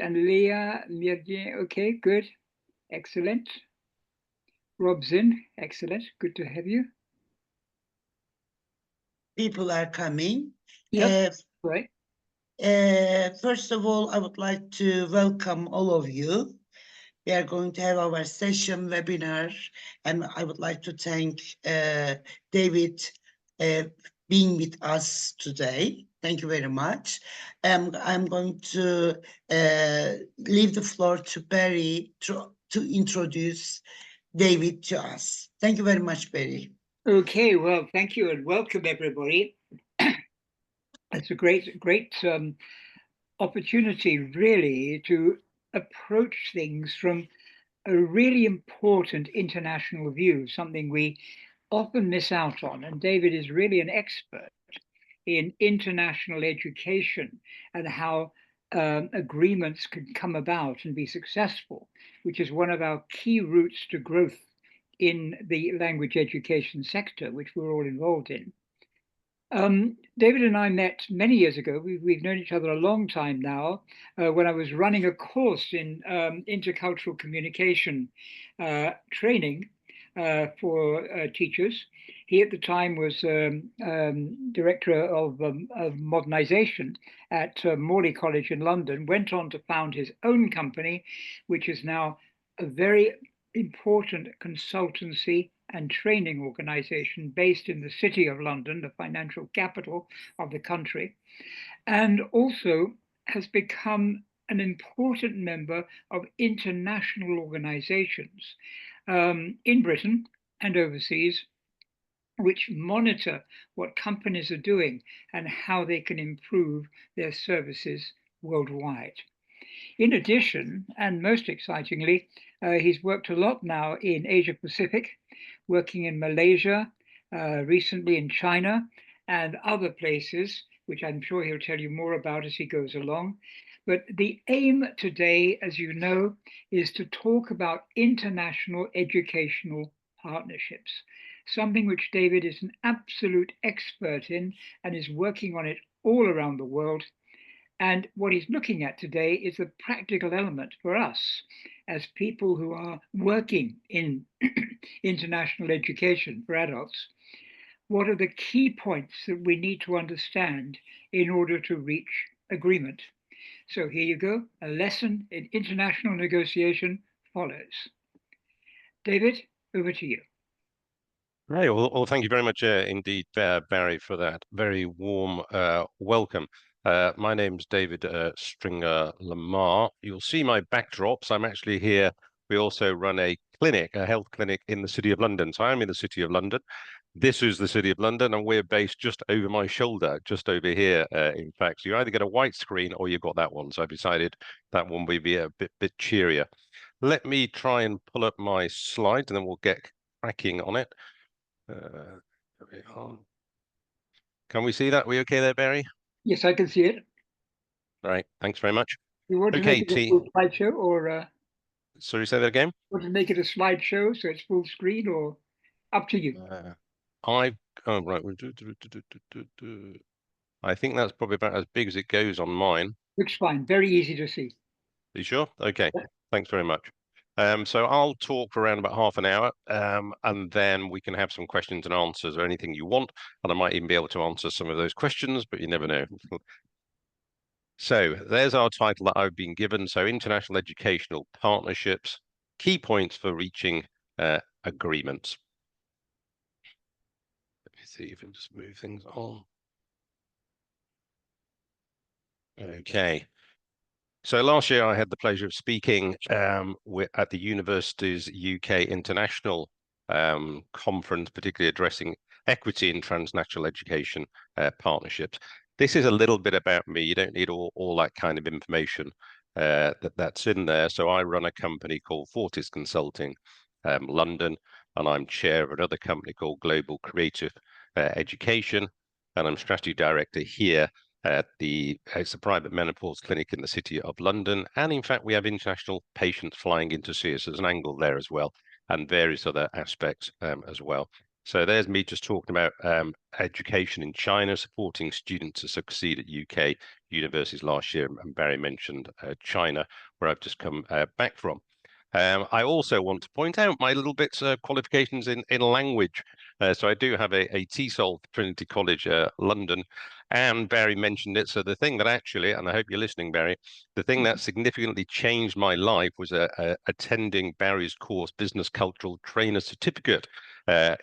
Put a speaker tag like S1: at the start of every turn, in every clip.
S1: And Leah, okay, good, excellent. Robson, excellent, good to have you.
S2: People are coming.
S1: Yep, right.
S2: First of all, I would like to welcome all of you. We are going to have our session webinar, and I would like to thank David being with us today. Thank you very much. I'm going to leave the floor to Barry to introduce David to us. Thank you very much, Barry.
S1: Okay, well, thank you and welcome everybody. It's a great opportunity really to approach things from a really important international view, something we often miss out on. And David is really an expert in international education and how agreements can come about and be successful, which is one of our key routes to growth in the language education sector, which we're all involved in. David and I met many years ago. We've known each other a long time now, when I was running a course in intercultural communication training for teachers. He at the time was director of modernization at Morley College in London, went on to found his own company, which is now a very important consultancy and training organization based in the City of London, the financial capital of the country, and also has become an important member of international organizations in Britain and overseas, which monitor what companies are doing and how they can improve their services worldwide. In addition, and most excitingly, he's worked a lot now in Asia Pacific, working in Malaysia, recently in China, and other places, which I'm sure he'll tell you more about as he goes along. But the aim today, as you know, is to talk about international educational partnerships, something which David is an absolute expert in and is working on it all around the world. And what he's looking at today is the practical element for us as people who are working in international education for adults. What are the key points that we need to understand in order to reach agreement? So here you go, a lesson in international negotiation follows. David, over to you.
S3: Right, well, thank you very much indeed, Barry, for that very warm welcome. My name's David Stringer-Lamarre. You'll see my backdrops. I'm actually here. We also run a clinic, a health clinic in the City of London. So I'm in the City of London. This is the City of London, and we're based just over my shoulder, just over here, in fact. So you either get a white screen or you've got that one. So I decided that one would be a bit cheerier. Let me try and pull up my slides, and then we'll get cracking on it. Can we see that? Are we okay there, Barry?
S1: Yes, I can see it.
S3: All right, thanks very much.
S1: You want to make it a full slideshow, or
S3: sorry, say that again?
S1: Want to make it a slideshow so it's full screen, or up to you?
S3: Oh right. I think that's probably about as big as it goes on mine.
S1: Looks fine. Very easy to see.
S3: Are you sure? Okay. Yeah. Thanks very much. So I'll talk for around about half an hour, and then we can have some questions and answers or anything you want. And I might even be able to answer some of those questions, but you never know. So there's our title that I've been given. So International Educational Partnerships, key points for reaching agreements. Let me see if I can just move things on. Okay. So last year I had the pleasure of speaking at the university's UUKi International Conference, particularly addressing equity in transnational education partnerships. This is a little bit about me. You don't need all that kind of information that's in there. So I run a company called Fortis Consulting London, and I'm chair of another company called Global Creative Education, and I'm strategy director here it's a private menopause clinic in the City of London. And in fact, we have international patients flying in to see us. There's an angle there as well, and various other aspects as well. So there's me just talking about education in China, supporting students to succeed at UK universities last year. And Barry mentioned China, where I've just come back from. I also want to point out my little bits of qualifications in language. So I do have a TESOL, Trinity College, London, and Barry mentioned it. So the thing that actually, and I hope you're listening, Barry, the thing that significantly changed my life was attending Barry's course, Business Cultural Trainer Certificate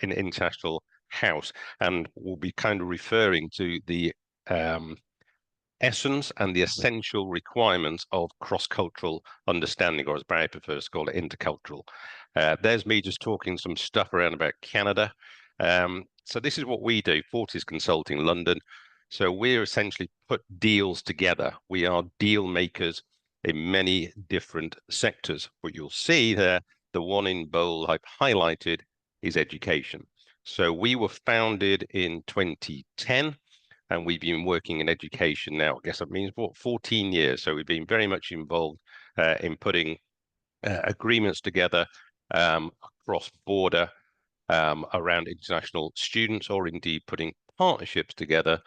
S3: in International House. And we'll be kind of referring to the essence and the essential requirements of cross-cultural understanding, or as Barry prefers to call it, intercultural. There's me just talking some stuff around about Canada. So this is what we do, Fortis Consulting London. So we're essentially put deals together. We are deal makers in many different sectors. What you'll see there, the one in bold I've highlighted, is education. So we were founded in 2010. And we've been working in education now, I guess that means what, 14 years. So we've been very much involved in putting agreements together across border around international students, or indeed putting partnerships together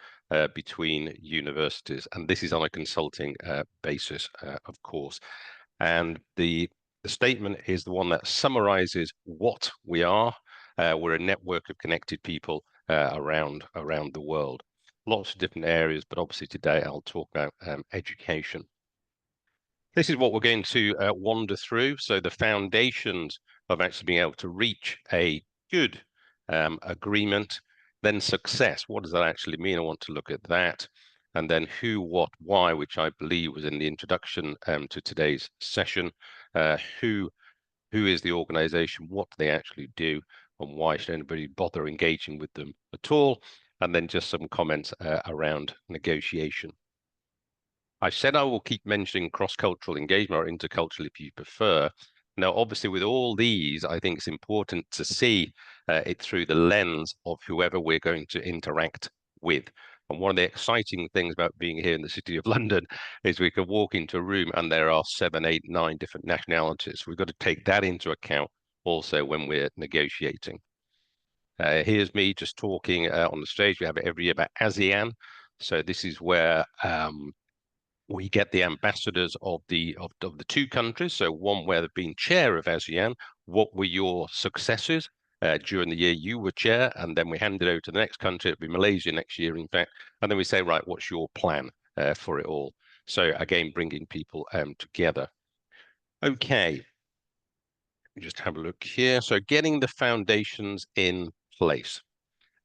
S3: between universities. And this is on a consulting basis, of course. And the statement is the one that summarizes what we are. We're a network of connected people around the world. Lots of different areas, but obviously today I'll talk about education. This is what we're going to wander through. So the foundations of actually being able to reach a good agreement, then success. What does that actually mean? I want to look at that. And then who, what, why, which I believe was in the introduction to today's session. Who is the organization? What do they actually do? And why should anybody bother engaging with them at all? And then just some comments around negotiation. I said I will keep mentioning cross-cultural engagement, or intercultural if you prefer. Now, obviously, with all these, I think it's important to see it through the lens of whoever we're going to interact with. And one of the exciting things about being here in the City of London is we can walk into a room and there are 7, 8, 9 different nationalities. We've got to take that into account also when we're negotiating. Here's me just talking on the stage. We have it every year about ASEAN. So this is where we get the ambassadors of the two countries. So one where they've been chair of ASEAN. What were your successes during the year you were chair? And then we hand it over to the next country. It'll be Malaysia next year, in fact. And then we say, right, what's your plan for it all? So again, bringing people together. Okay. Just have a look here. So getting the foundations in place.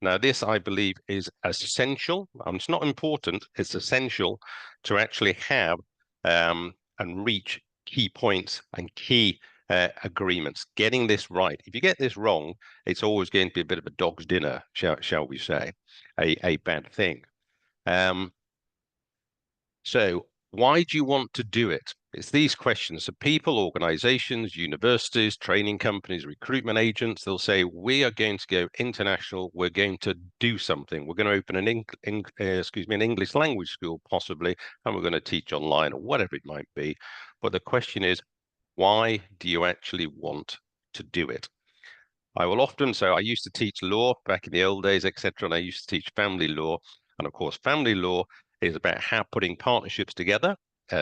S3: Now, this, I believe, is essential. It's not important. It's essential to actually have and reach key points and key agreements. Getting this right. If you get this wrong, it's always going to be a bit of a dog's dinner, shall we say, a bad thing. So why do you want to do it? It's these questions. So people, organizations, universities, training companies, recruitment agents, they'll say, we are going to go international. We're going to do something. We're going to open an English language school, possibly, and we're going to teach online or whatever it might be. But the question is, why do you actually want to do it? I will often, so I used to teach law back in the old days, etc., and I used to teach family law. And of course, family law is about how putting partnerships together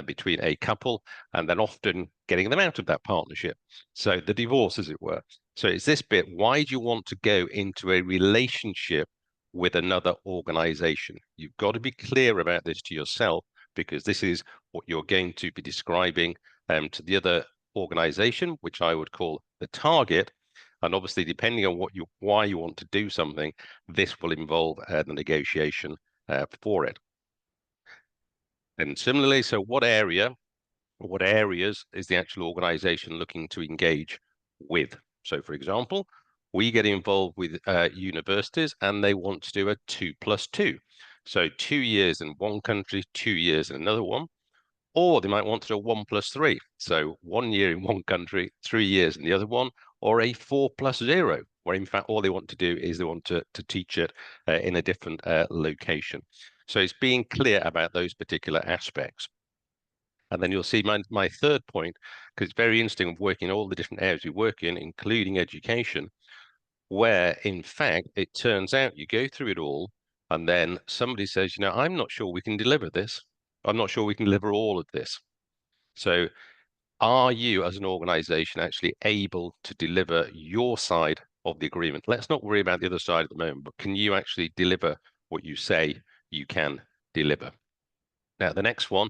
S3: between a couple, and then often getting them out of that partnership. So the divorce, as it were. So it's this bit, why do you want to go into a relationship with another organization? You've got to be clear about this to yourself, because this is what you're going to be describing to the other organization, which I would call the target. And obviously, depending on why you want to do something, this will involve the negotiation for it. And similarly, so what areas is the actual organization looking to engage with? So for example, we get involved with universities and they want to do a 2+2. So 2 years in one country, 2 years in another one, or they might want to do a 1+3. So 1 year in one country, 3 years in the other one, or a 4+0, where in fact all they want to do is they want to teach it in a different location. So it's being clear about those particular aspects. And then you'll see my third point, because it's very interesting of working in all the different areas we work in, including education. where in fact it turns out you go through it all and then somebody says, you know, I'm not sure we can deliver this. I'm not sure we can deliver all of this. So are you as an organization actually able to deliver your side of the agreement? Let's not worry about the other side at the moment, but can you actually deliver what you say you can deliver? Now, the next one,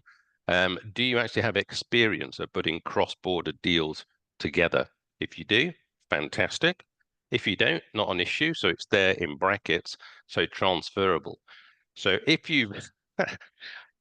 S3: do you actually have experience of putting cross-border deals together? If you do, fantastic. If you don't, not an issue. So it's there in brackets, so transferable. So if you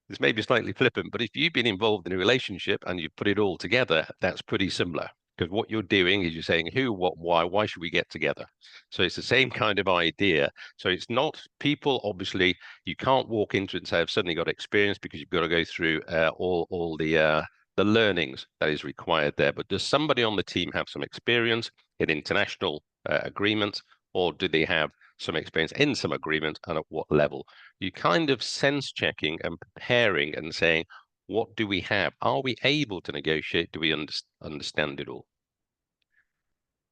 S3: this may be slightly flippant, but if you've been involved in a relationship and you put it all together, that's pretty similar. Because what you're doing is you're saying who, what, why should we get together? So it's the same kind of idea. So it's not people, obviously, you can't walk into it and say, I've suddenly got experience, because you've got to go through all the learnings that is required there. But does somebody on the team have some experience in international agreements, or do they have some experience in some agreement, and at what level? You kind of sense checking and preparing and saying, what do we have? Are we able to negotiate? Do we understand it all?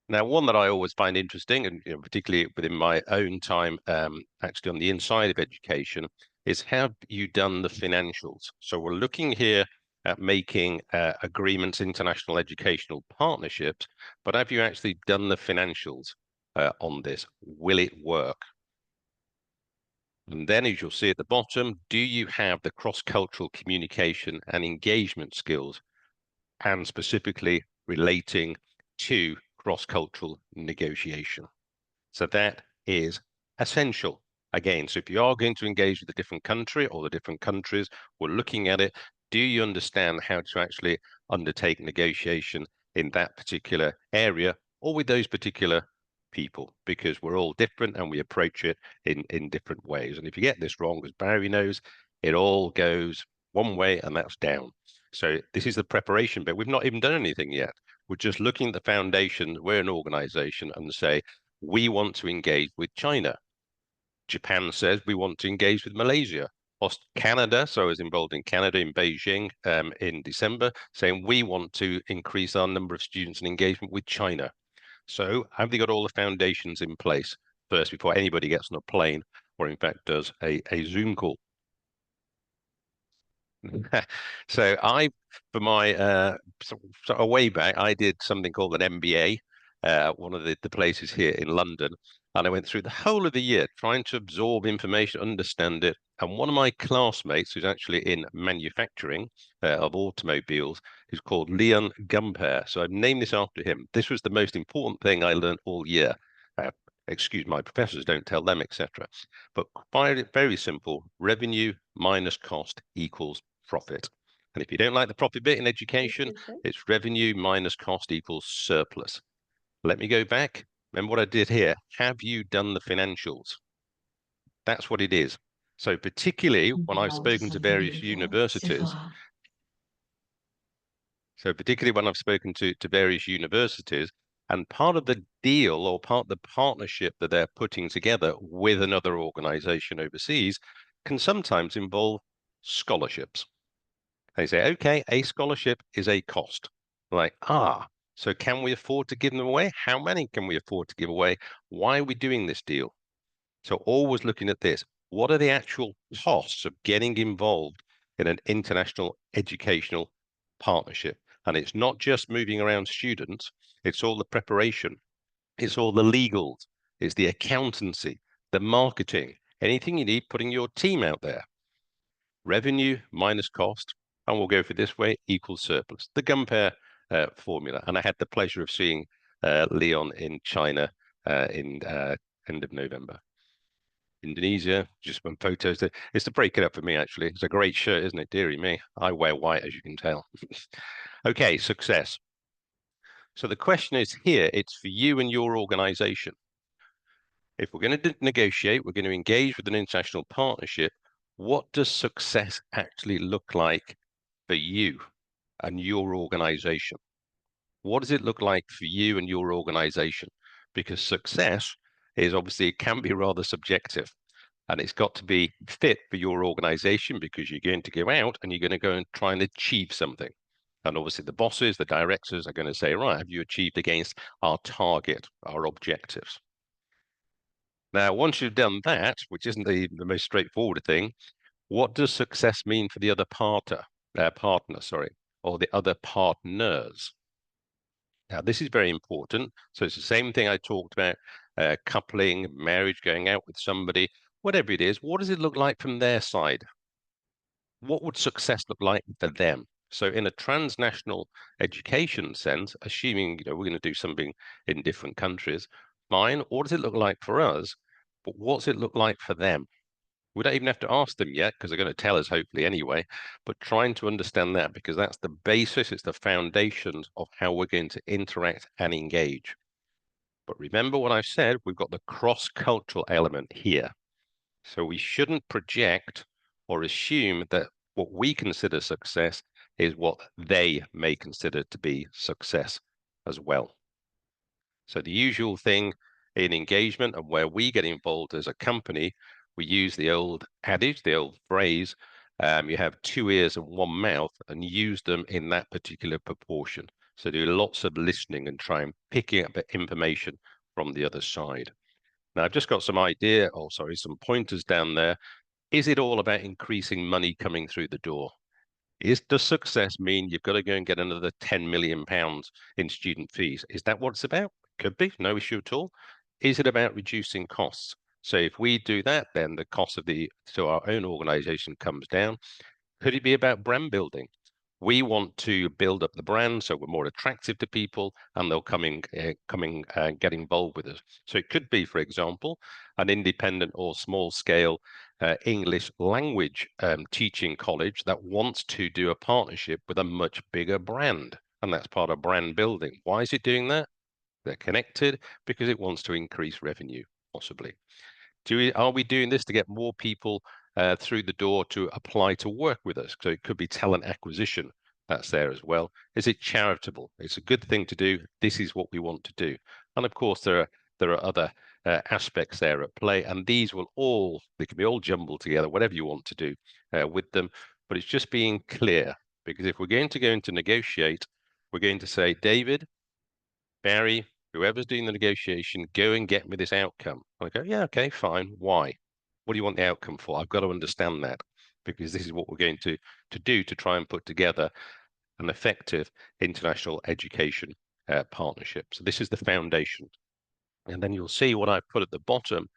S3: Now, one that I always find interesting, and particularly within my own time, actually on the inside of education, is have you done the financials? So we're looking here at making agreements, international educational partnerships, but have you actually done the financials on this? Will it work? And then, as you'll see at the bottom, do you have the cross-cultural communication and engagement skills, and specifically relating to cross-cultural negotiation? So that is essential. Again, so if you are going to engage with a different country or the different countries, we're looking at it. Do you understand how to actually undertake negotiation in that particular area or with those particular people? Because we're all different and we approach it in different ways. And if you get this wrong, as Barry knows, it all goes one way and that's down. So this is the preparation bit. We've not even done anything yet. We're just looking at the foundation. We're an organization and say, we want to engage with China. Japan says we want to engage with Malaysia. Canada, so I was involved in Canada, in Beijing in December, saying we want to increase our number of students and engagement with China. So have they got all the foundations in place first before anybody gets on a plane or in fact does a Zoom call? So for my so a way back, I did something called an MBA at one of the places here in London, and I went through the whole of the year trying to absorb information, understand it. And one of my classmates, who's actually in manufacturing of automobiles, is called Leon Gumpair. So I've named this after him. This was the most important thing I learned all year. Excuse my professors, don't tell them, etc. But very, very simple: revenue minus cost equals profit. And if you don't like the profit bit in education, it's revenue minus cost equals surplus. Let me go back. Remember what I did here? Have you done the financials? That's what it is. So particularly when I've spoken to various universities, and part of the deal or part of the partnership that they're putting together with another organization overseas can sometimes involve scholarships. They say, okay, a scholarship is a cost. Like, so can we afford to give them away? How many can we afford to give away? Why are we doing this deal? So always looking at this, what are the actual costs of getting involved in an international educational partnership? And it's not just moving around students, it's all the preparation, it's all the legals, it's the accountancy, the marketing, anything you need, putting your team out there. Revenue minus cost, and we'll go for this way, equals surplus. The Gumpair formula. And I had the pleasure of seeing Leon in China in end of November. Indonesia, just some photos. It's to break it up for me, actually. It's a great shirt, isn't it? Dearie me. I wear white, as you can tell. Okay, success. So the question is here, it's for you and your organization. If we're going to negotiate, we're going to engage with an international partnership, what does success actually look like for you and your organization? What does it look like for you and your organization? Because success is obviously, it can be rather subjective. And it's got to be fit for your organization, because you're going to go out and you're going to go and try and achieve something. And obviously the bosses, the directors are going to say, right, have you achieved against our target, our objectives? Now, once you've done that, which isn't the most straightforward thing, what does success mean for the other partner, or the other partners? Now, this is very important. So it's the same thing I talked about, coupling, marriage, going out with somebody, whatever it is. What does it look like from their side? What would success look like for them? So in a transnational education sense, assuming we're going to do something in different countries, fine. What does it look like for us? But what's it look like for them? We don't even have to ask them yet because they're going to tell us hopefully anyway, but trying to understand that because that's the basis, it's the foundations of how we're going to interact and engage. But remember what I've said, we've got the cross-cultural element here. So we shouldn't project or assume that what we consider success is what they may consider to be success as well. So the usual thing in engagement and where we get involved as a company, we use the old adage, the old phrase, you have two ears and one mouth, and use them in that particular proportion. So do lots of listening and try and picking up information from the other side. Now I've just got some some pointers down there. Is it all about increasing money coming through the door? Does success mean you've got to go and get another £10 million in student fees? Is that what it's about? Could be, no issue at all. Is it about reducing costs? So if we do that, then the cost of our own organization comes down. Could it be about brand building? We want to build up the brand so we're more attractive to people and they'll come and get involved with us. So it could be, for example, an independent or small scale English language teaching college that wants to do a partnership with a much bigger brand. And that's part of brand building. Why is it doing that? They're connected because it wants to increase revenue, possibly. Are we doing this to get more people through the door to apply to work with us? So it could be talent acquisition that's there as well. Is it charitable? It's a good thing to do. This is what we want to do. And of course, there are other aspects there at play, and they can be all jumbled together, whatever you want to do with them. But it's just being clear, because if we're going to go into negotiate, we're going to say, David, Barry, whoever's doing the negotiation, go and get me this outcome. I go, yeah, okay, fine. Why? What do you want the outcome for? I've got to understand that because this is what we're going to do to try and put together an effective international education partnership. So this is the foundation. And then you'll see what I put at the bottom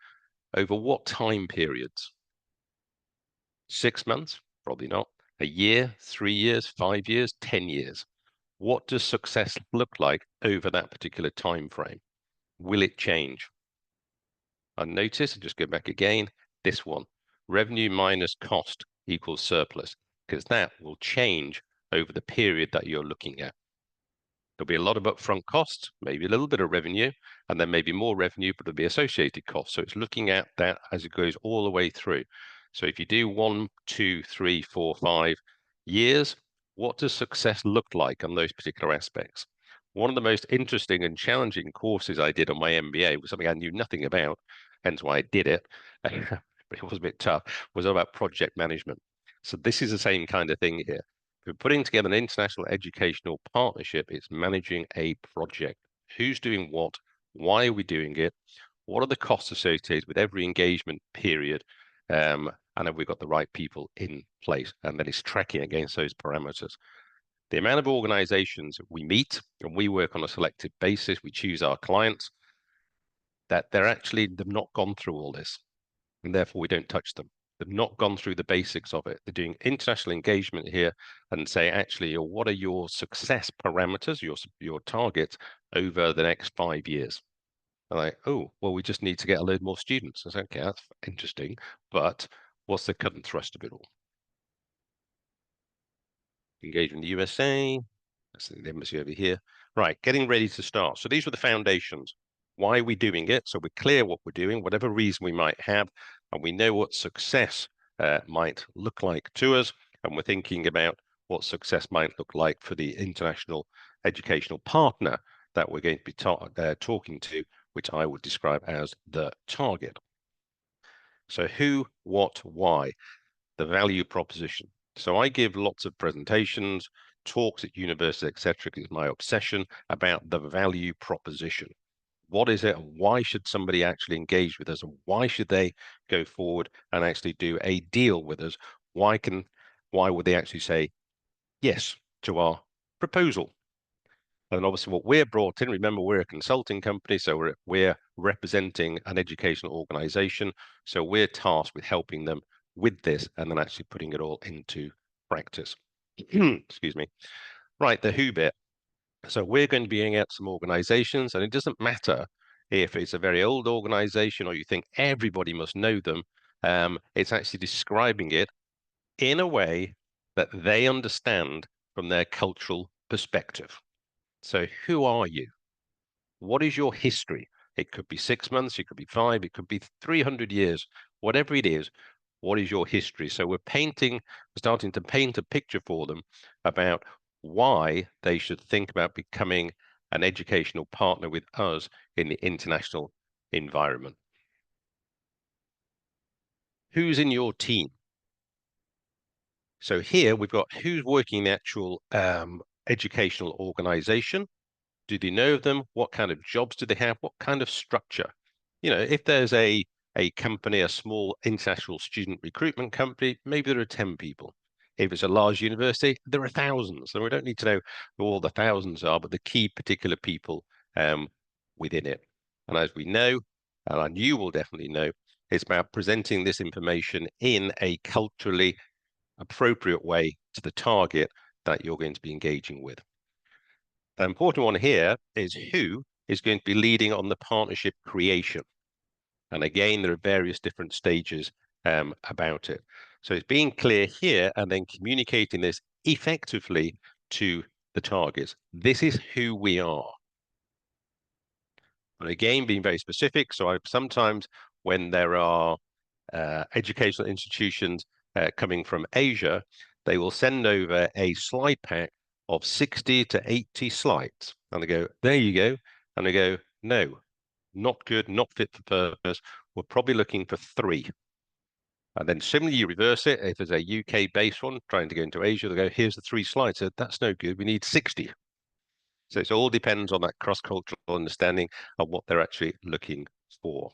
S3: over what time periods. 6 months? Probably not. A year, 3 years, 5 years, 10 years. What does success look like over that particular time frame? Will it change? And notice, just go back again, this one, revenue minus cost equals surplus, because that will change over the period that you're looking at. There'll be a lot of upfront costs, maybe a little bit of revenue, and then maybe more revenue, but there'll be associated costs. So it's looking at that as it goes all the way through. So if you do 1, 2, 3, 4, 5 years, what does success look like on those particular aspects? One of the most interesting and challenging courses I did on my MBA was something I knew nothing about, hence why I did it, but it was a bit tough, was all about project management. So this is the same kind of thing here. If we're putting together an international educational partnership, it's managing a project. Who's doing what? Why are we doing it? What are the costs associated with every engagement period? And have we got the right people in place? And then it's tracking against those parameters. The amount of organizations we meet, and we work on a selective basis, we choose our clients, that they've not gone through all this, and therefore we don't touch them. They've not gone through the basics of it. They're doing international engagement here and say, actually, what are your success parameters, your targets over the next 5 years? And like, oh, well, we just need to get a load more students. I said, okay, that's interesting, but what's the cut and thrust of it all? Engage in the USA. That's the embassy over here. Right, getting ready to start. So these were the foundations. Why are we doing it? So we're clear what we're doing, whatever reason we might have, and we know what success might look like to us, and we're thinking about what success might look like for the international educational partner that we're going to be talking to, which I would describe as the target. So who, what, why? The value proposition. So I give lots of presentations, talks at universities, etc., because it's my obsession about the value proposition. What is it, and why should somebody actually engage with us, and why should they go forward and actually do a deal with us? Why would they actually say yes to our proposal? And obviously what we're brought in, remember, we're a consulting company, so we're representing an educational organization. So we're tasked with helping them with this and then actually putting it all into practice. Excuse me. Right, the who bit. So we're going to be looking at some organizations, and it doesn't matter if it's a very old organization or you think everybody must know them. It's actually describing it in a way that they understand from their cultural perspective. So who are you? What is your history? It could be 6 months, it could be 5, it could be 300 years, whatever it is. What is your history? So we're starting to paint a picture for them about why they should think about becoming an educational partner with us in the international environment. Who's in your team? So here we've got who's working in the actual educational organization. Do they know them? What kind of jobs do they have? What kind of structure? If there's a company, a small international student recruitment company, maybe there are 10 people. If it's a large university, there are thousands. And we don't need to know who all the thousands are, but the key particular people within it. And as we know, and you will definitely know, it's about presenting this information in a culturally appropriate way to the target that you're going to be engaging with. The important one here is who is going to be leading on the partnership creation. And again, there are various different stages about it. So it's being clear here and then communicating this effectively to the targets. This is who we are. And again, being very specific. So sometimes when there are educational institutions coming from Asia, they will send over a slide pack of 60 to 80 slides. And they go, there you go. And they go, no, not good, not fit for purpose. We're probably looking for 3. And then similarly, you reverse it. If there's a UK-based one trying to go into Asia, they go, here's the 3 slides. So that's no good. We need 60. So it all depends on that cross-cultural understanding of what they're actually looking for.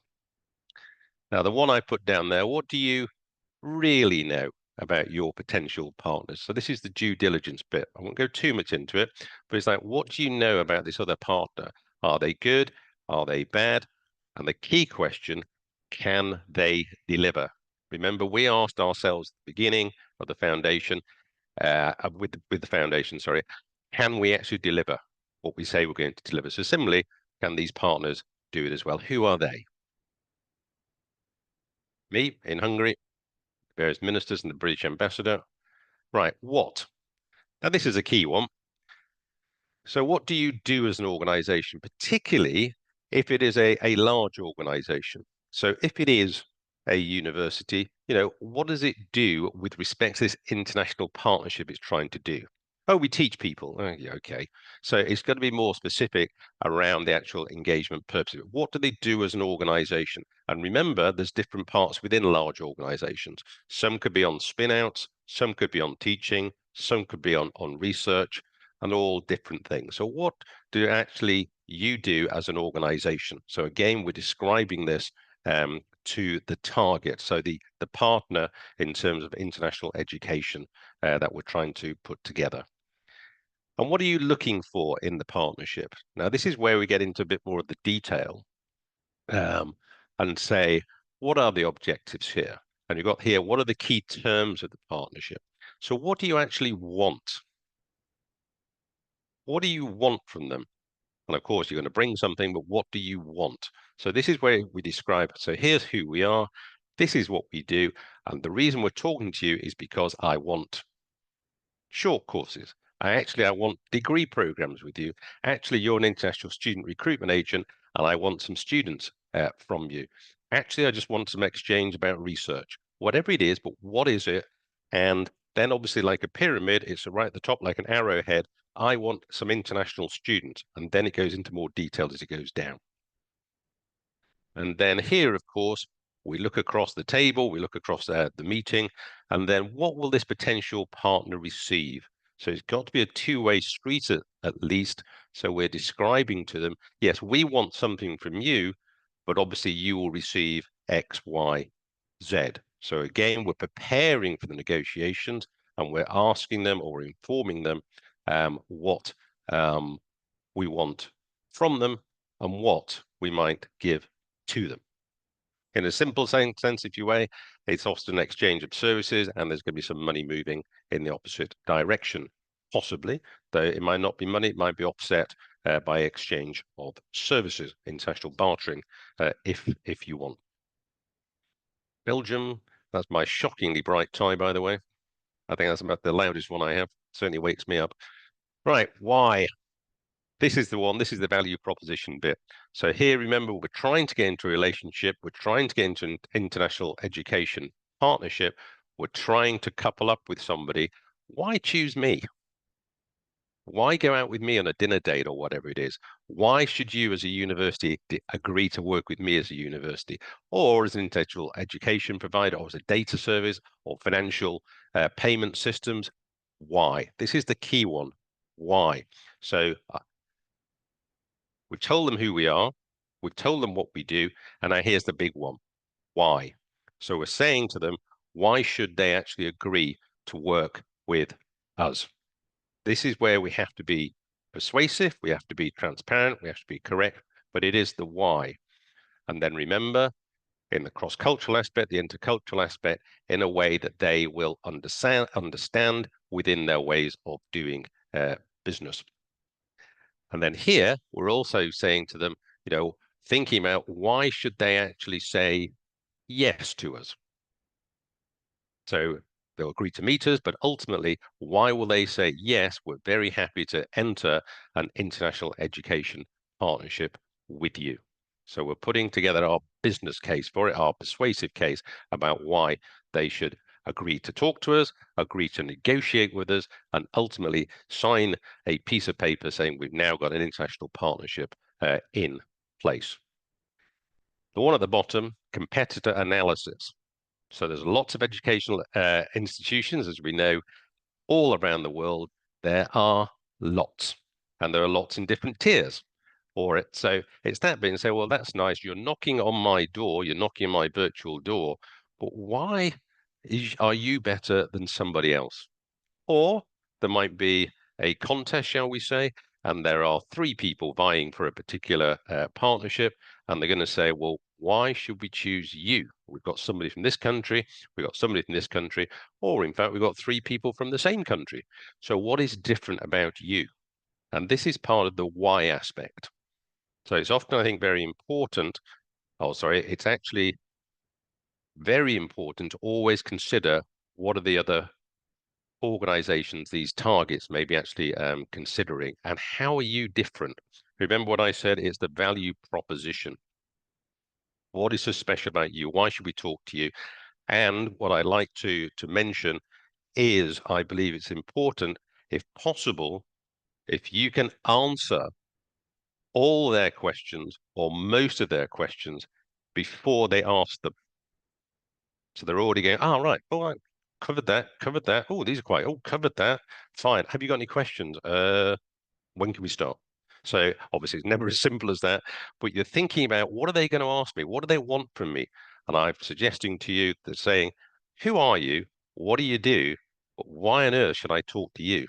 S3: Now, the one I put down there, what do you really know about your potential partners? So this is the due diligence bit. I won't go too much into it, but it's like, what do you know about this other partner? Are they good? Are they bad? And the key question, can they deliver? Remember, we asked ourselves at the beginning of the foundation, with the foundation, sorry, can we actually deliver what we say we're going to deliver? So similarly, can these partners do it as well? Who are they? Me in Hungary, various ministers and the British ambassador. Right, what? Now, this is a key one. So what do you do as an organization, particularly if it is a large organization? So if it is a university, what does it do with respect to this international partnership it's trying to do? Oh, we teach people. Oh, yeah, okay. So it's got to be more specific around the actual engagement purpose. What do they do as an organization? And remember, there's different parts within large organizations. Some could be on spin-outs, some could be on teaching, some could be on research, and all different things. So what do actually you do as an organization? So again, we're describing this to the target, so the partner in terms of international education that we're trying to put together. And what are you looking for in the partnership? Now, this is where we get into a bit more of the detail and say, what are the objectives here? And you've got here, what are the key terms of the partnership? So what do you actually want? What do you want from them? And of course, you're going to bring something, but what do you want? So this is where we describe, so here's who we are. This is what we do. And the reason we're talking to you is because I want short courses. I want degree programs with you. Actually, you're an international student recruitment agent, and I want some students from you. Actually, I just want some exchange about research. Whatever it is, but what is it? And then obviously like a pyramid, it's right at the top like an arrowhead. I want some international students, and then it goes into more detail as it goes down. And then here, of course, we look across the table, we look across the meeting, and then what will this potential partner receive? So it's got to be a two-way street at least. So we're describing to them, yes, we want something from you, but obviously you will receive X, Y, Z. So again, we're preparing for the negotiations and we're asking them or informing them what we want from them and what we might give to them. In a simple sense, if you way, it's often an exchange of services and there's going to be some money moving in the opposite direction, possibly, though it might not be money, it might be offset by exchange of services, international bartering, if you want. Belgium, that's my shockingly bright tie, by the way. I think that's about the loudest one I have. Certainly wakes me up. Right, why? This is the one, this is the value proposition bit. So here, remember, we're trying to get into a relationship, we're trying to get into an international education partnership, we're trying to couple up with somebody. Why choose me? Why go out with me on a dinner date or whatever it is? Why should you as a university agree to work with me as a university or as an intellectual education provider or as a data service or financial payment systems? Why? This is the key one. Why? So we've told them who we are, we've told them what we do, and now here's the big one. Why? So we're saying to them, why should they actually agree to work with us? This is where we have to be persuasive, we have to be transparent, we have to be correct, but it is the why. And then remember, in the cross-cultural aspect, the intercultural aspect, in a way that they will understand within their ways of doing business. And then here, we're also saying to them, thinking about why should they actually say yes to us? So they'll agree to meet us, but ultimately, why will they say, yes, we're very happy to enter an international education partnership with you? So we're putting together our business case for it, our persuasive case about why they should agree to talk to us, agree to negotiate with us, and ultimately sign a piece of paper saying we've now got an international partnership in place. The one at the bottom, competitor analysis. So there's lots of educational institutions, as we know, all around the world. There are lots, and there are lots in different tiers for it. So it's that bit and say, well, that's nice. You're knocking on my door, you're knocking on my virtual door, but why are you better than somebody else? Or there might be a contest, shall we say, and there are 3 people vying for a particular partnership, and they're going to say, well, why should we choose you? We've got somebody from this country, we've got somebody from this country, or in fact, we've got 3 people from the same country. So what is different about you? And this is part of the why aspect. So it's often, I think, very important. It's actually very important to always consider what are the other organizations, these targets may be actually considering, and how are you different? Remember what I said, it's the value proposition. What is so special about you? Why should we talk to you? And what I like to mention is, I believe it's important, if possible, if you can answer all their questions or most of their questions before they ask them. So they're already going, oh, right, all right, covered that. Oh, these are quite, covered that. Fine. Have you got any questions? When can we start? So obviously it's never as simple as that, but you're thinking about what are they going to ask me? What do they want from me? And I'm suggesting to you that saying, who are you? What do you do? Why on earth should I talk to you?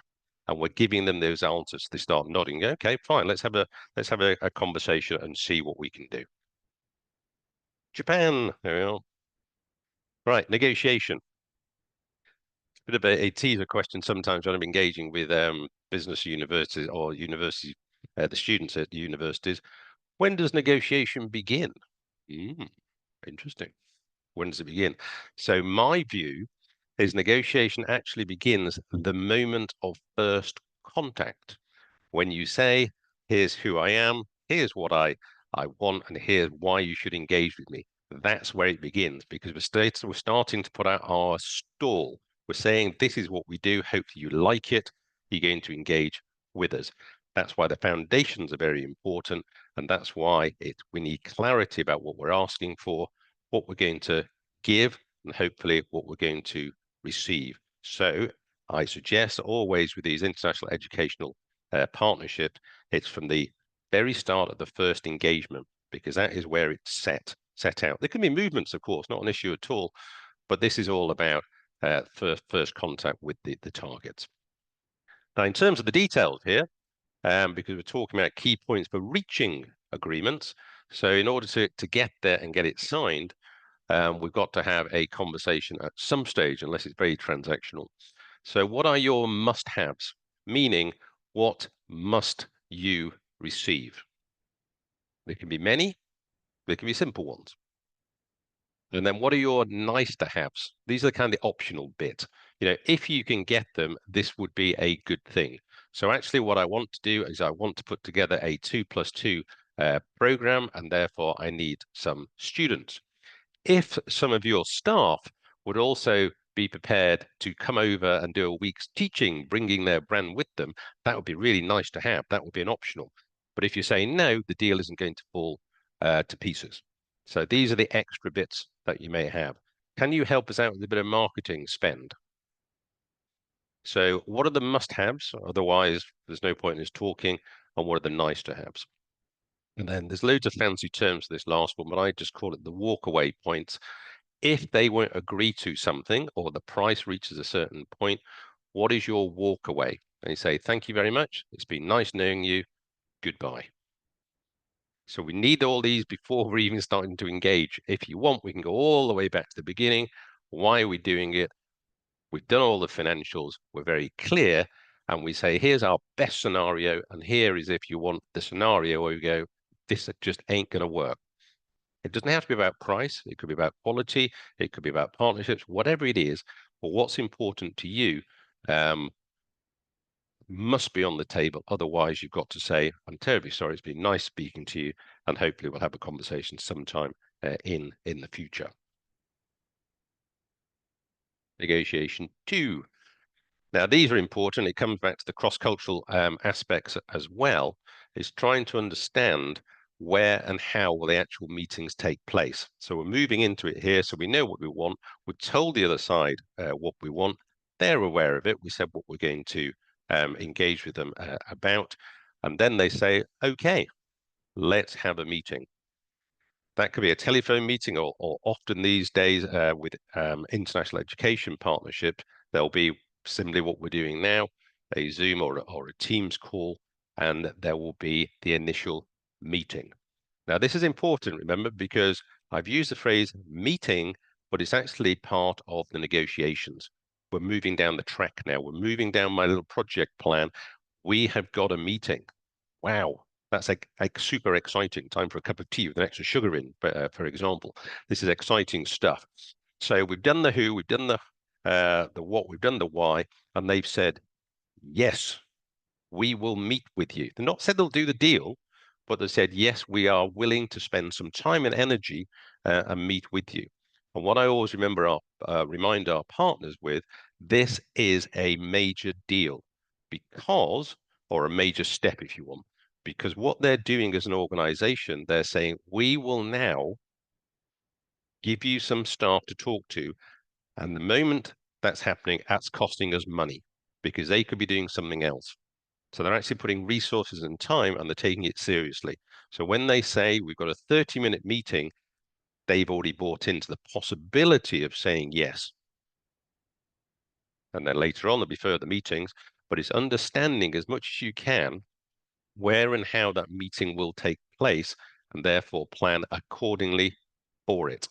S3: And we're giving them those answers. They start nodding. Okay, fine. Let's have a conversation and see what we can do. Japan. There we are. Right, negotiation. Bit of a teaser question sometimes when I'm engaging with business universities or the students at universities. When does negotiation begin? Interesting. When does it begin? So my view is negotiation actually begins the moment of first contact. When you say, here's who I am, here's what I want, and here's why you should engage with me. That's where it begins, because we're starting to put out our stall. We're saying, this is what we do. Hopefully you like it. You're going to engage with us. That's why the foundations are very important. And that's why we need clarity about what we're asking for, what we're going to give, and hopefully what we're going to receive. So I suggest always with these international educational partnerships, it's from the very start of the first engagement, because that is where it's set out. There can be movements, of course, not an issue at all, but this is all about first contact with the targets. Now, in terms of the details here, because we're talking about key points for reaching agreements, so in order to get there and get it signed, we've got to have a conversation at some stage, unless it's very transactional. So what are your must-haves? Meaning, what must you receive? There can be many, there can be simple ones. And then what are your nice-to-haves? These are kind of the optional bit. You know, if you can get them, this would be a good thing. So actually what I want to do is I want to put together a 2+2 program, and therefore I need some students. If some of your staff would also be prepared to come over and do a week's teaching, bringing their brand with them, that would be really nice to have. That would be an optional. But if you're saying no, the deal isn't going to fall to pieces. So these are the extra bits that you may have. Can you help us out with a bit of marketing spend? So what are the must-haves? Otherwise, there's no point in us talking. And what are the nice-to-haves? And then there's loads of fancy terms for this last one, but I just call it the walk-away points. If they won't agree to something or the price reaches a certain point, what is your walk-away? And you say, thank you very much. It's been nice knowing you. Goodbye. So we need all these before we're even starting to engage. If you want, we can go all the way back to the beginning. Why are we doing it? We've done all the financials. We're very clear. And we say, here's our best scenario. And here is if you want the scenario where we go, this just ain't going to work. It doesn't have to be about price. It could be about quality. It could be about partnerships, whatever it is. But what's important to you must be on the table. Otherwise, you've got to say, I'm terribly sorry. It's been nice speaking to you. And hopefully we'll have a conversation sometime in the future. Negotiation 2. Now, these are important. It comes back to the cross-cultural aspects as well. Is trying to understand where and how will the actual meetings take place. So we're moving into it here. So we know what we want. We've told the other side what we want. They're aware of it. We said what we're going to engage with them about. And then they say, okay, let's have a meeting. That could be a telephone meeting, or often these days with international education partnership, there'll be similarly what we're doing now, a Zoom or a Teams call, and there will be the initial meeting. Now, this is important, remember, because I've used the phrase meeting, but it's actually part of the negotiations. We're moving down the track now. We're moving down my little project plan. We have got a meeting. Wow. That's like super exciting. Time for a cup of tea with an extra sugar in, for example. This is exciting stuff. So we've done the who, we've done the what, we've done the why, and they've said, yes, we will meet with you. They've not said they'll do the deal, but they said, yes, we are willing to spend some time and energy and meet with you. And what I always remind our partners with, this is a major deal because, or a major step if you want, because what they're doing as an organization, they're saying, we will now give you some staff to talk to. And the moment that's happening, that's costing us money because they could be doing something else. So they're actually putting resources and time, and they're taking it seriously. So when they say we've got a 30-minute meeting, they've already bought into the possibility of saying yes. And then later on, there'll be further meetings, but it's understanding as much as you can where and how that meeting will take place, and therefore plan accordingly for it.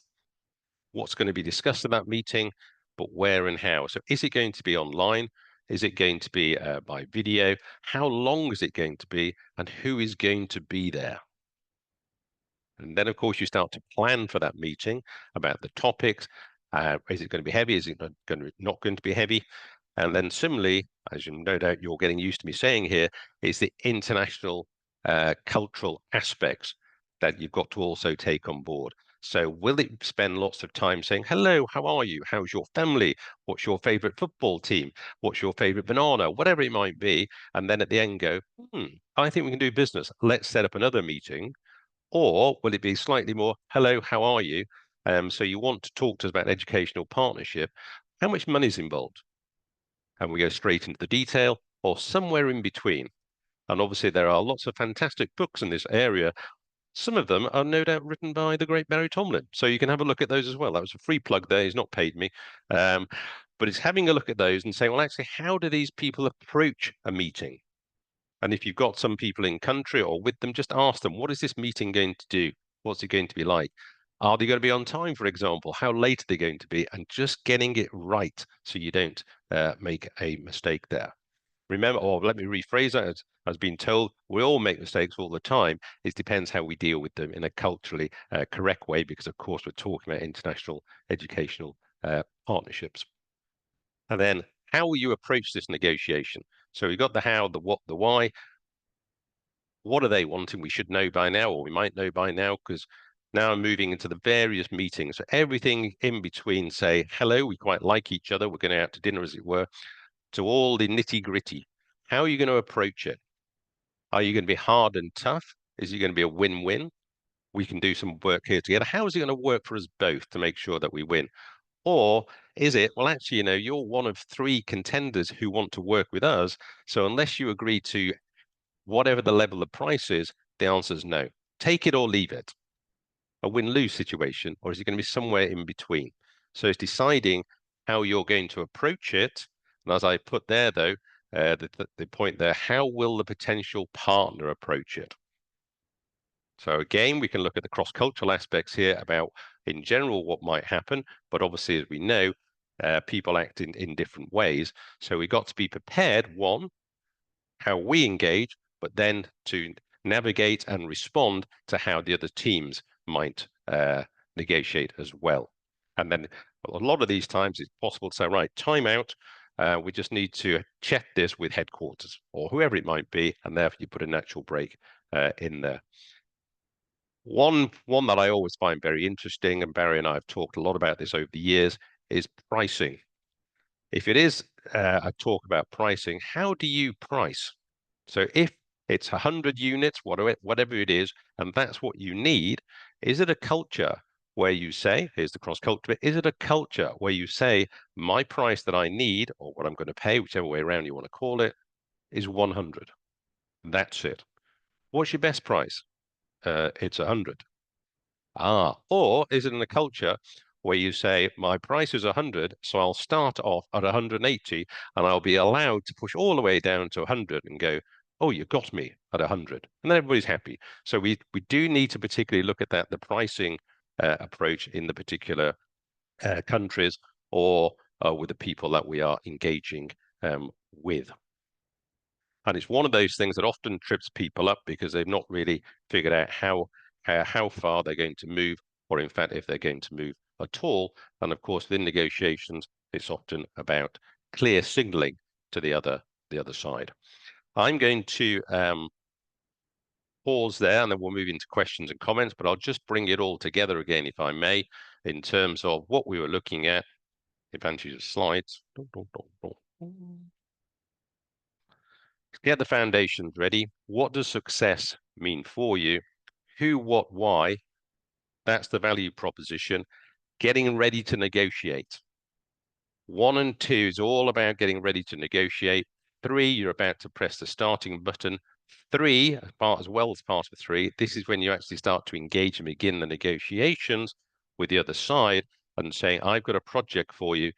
S3: What's going to be discussed in that meeting, but where and how. So is it going to be online? Is it going to be by video? How long is it going to be? And who is going to be there? And then, of course, you start to plan for that meeting about the topics. Is it going to be heavy? Is it not going to be heavy? And then similarly, as you no doubt you're getting used to me saying here, is the international cultural aspects that you've got to also take on board. So will it spend lots of time saying, hello, how are you? How's your family? What's your favorite football team? What's your favorite banana? Whatever it might be. And then at the end go, I think we can do business. Let's set up another meeting. Or will it be slightly more, hello, how are you? So you want to talk to us about educational partnership. How much money is involved? and we go straight into the detail, or somewhere in between. And obviously there are lots of fantastic books in this area. Some of them are no doubt written by the great Barry Tomlin. So you can have a look at those as well. That was a free plug there. He's not paid me. But it's having a look at those and saying, well, actually, how do these people approach a meeting? And if you've got some people in country or with them, just ask them, what is this meeting going to do? What's it going to be like? Are they going to be on time, for example? How late are they going to be? And just getting it right so you don't make a mistake there. Remember, or let me rephrase that, as I've been told, we all make mistakes all the time. It depends how we deal with them in a culturally correct way, because of course we're talking about international educational partnerships. And then how will you approach this negotiation? So we've got the how, the what, the why. What are they wanting? We should know by now, or we might know by now, because now I'm moving into the various meetings. So everything in between, say, hello, we quite like each other, we're going out to dinner, as it were, to all the nitty gritty. How are you going to approach it? Are you going to be hard and tough? Is it going to be a win-win? We can do some work here together. How is it going to work for us both to make sure that we win? Or is it, well, actually, you're one of 3 contenders who want to work with us. So unless you agree to whatever the level of price is, the answer is no. Take it or leave it. A win-lose situation, or is it going to be somewhere in between? So it's deciding how you're going to approach it. And as I put there, though, the point there, how will the potential partner approach it? So again, we can look at the cross-cultural aspects here about, in general, what might happen. But obviously, as we know, people act in different ways. So we've got to be prepared, one, how we engage, but then to navigate and respond to how the other teams might negotiate as well. And then a lot of these times it's possible to say, right, time out. We just need to check this with headquarters or whoever it might be, and therefore you put a natural break in there. One that I always find very interesting, and Barry and I have talked a lot about this over the years, is pricing. If it is a talk about pricing, how do you price? So if it's 100 units, whatever it is, and that's what you need, is it a culture where you say, here's the cross-culture bit, is it a culture where you say, my price that I need, or what I'm going to pay, whichever way around you want to call it, is 100. That's it. What's your best price? It's 100. Or is it in a culture where you say, my price is 100, so I'll start off at 180, and I'll be allowed to push all the way down to 100 and go, oh, you got me at 100. And then everybody's happy. So we do need to particularly look at that, the pricing approach in the particular countries or with the people that we are engaging with. And it's one of those things that often trips people up because they've not really figured out how far they're going to move, or in fact, if they're going to move at all. And of course, within negotiations, it's often about clear signaling to the other side. I'm going to pause there, and then we'll move into questions and comments, but I'll just bring it all together again, if I may, in terms of what we were looking at. Advantage of slides. Get the foundations ready. What does success mean for you? Who, what, why? That's the value proposition. Getting ready to negotiate. 1 and 2 is all about getting ready to negotiate. 3, you're about to press the starting button. 3, as well as part of 3, this is when you actually start to engage and begin the negotiations with the other side and saying, I've got a project for you.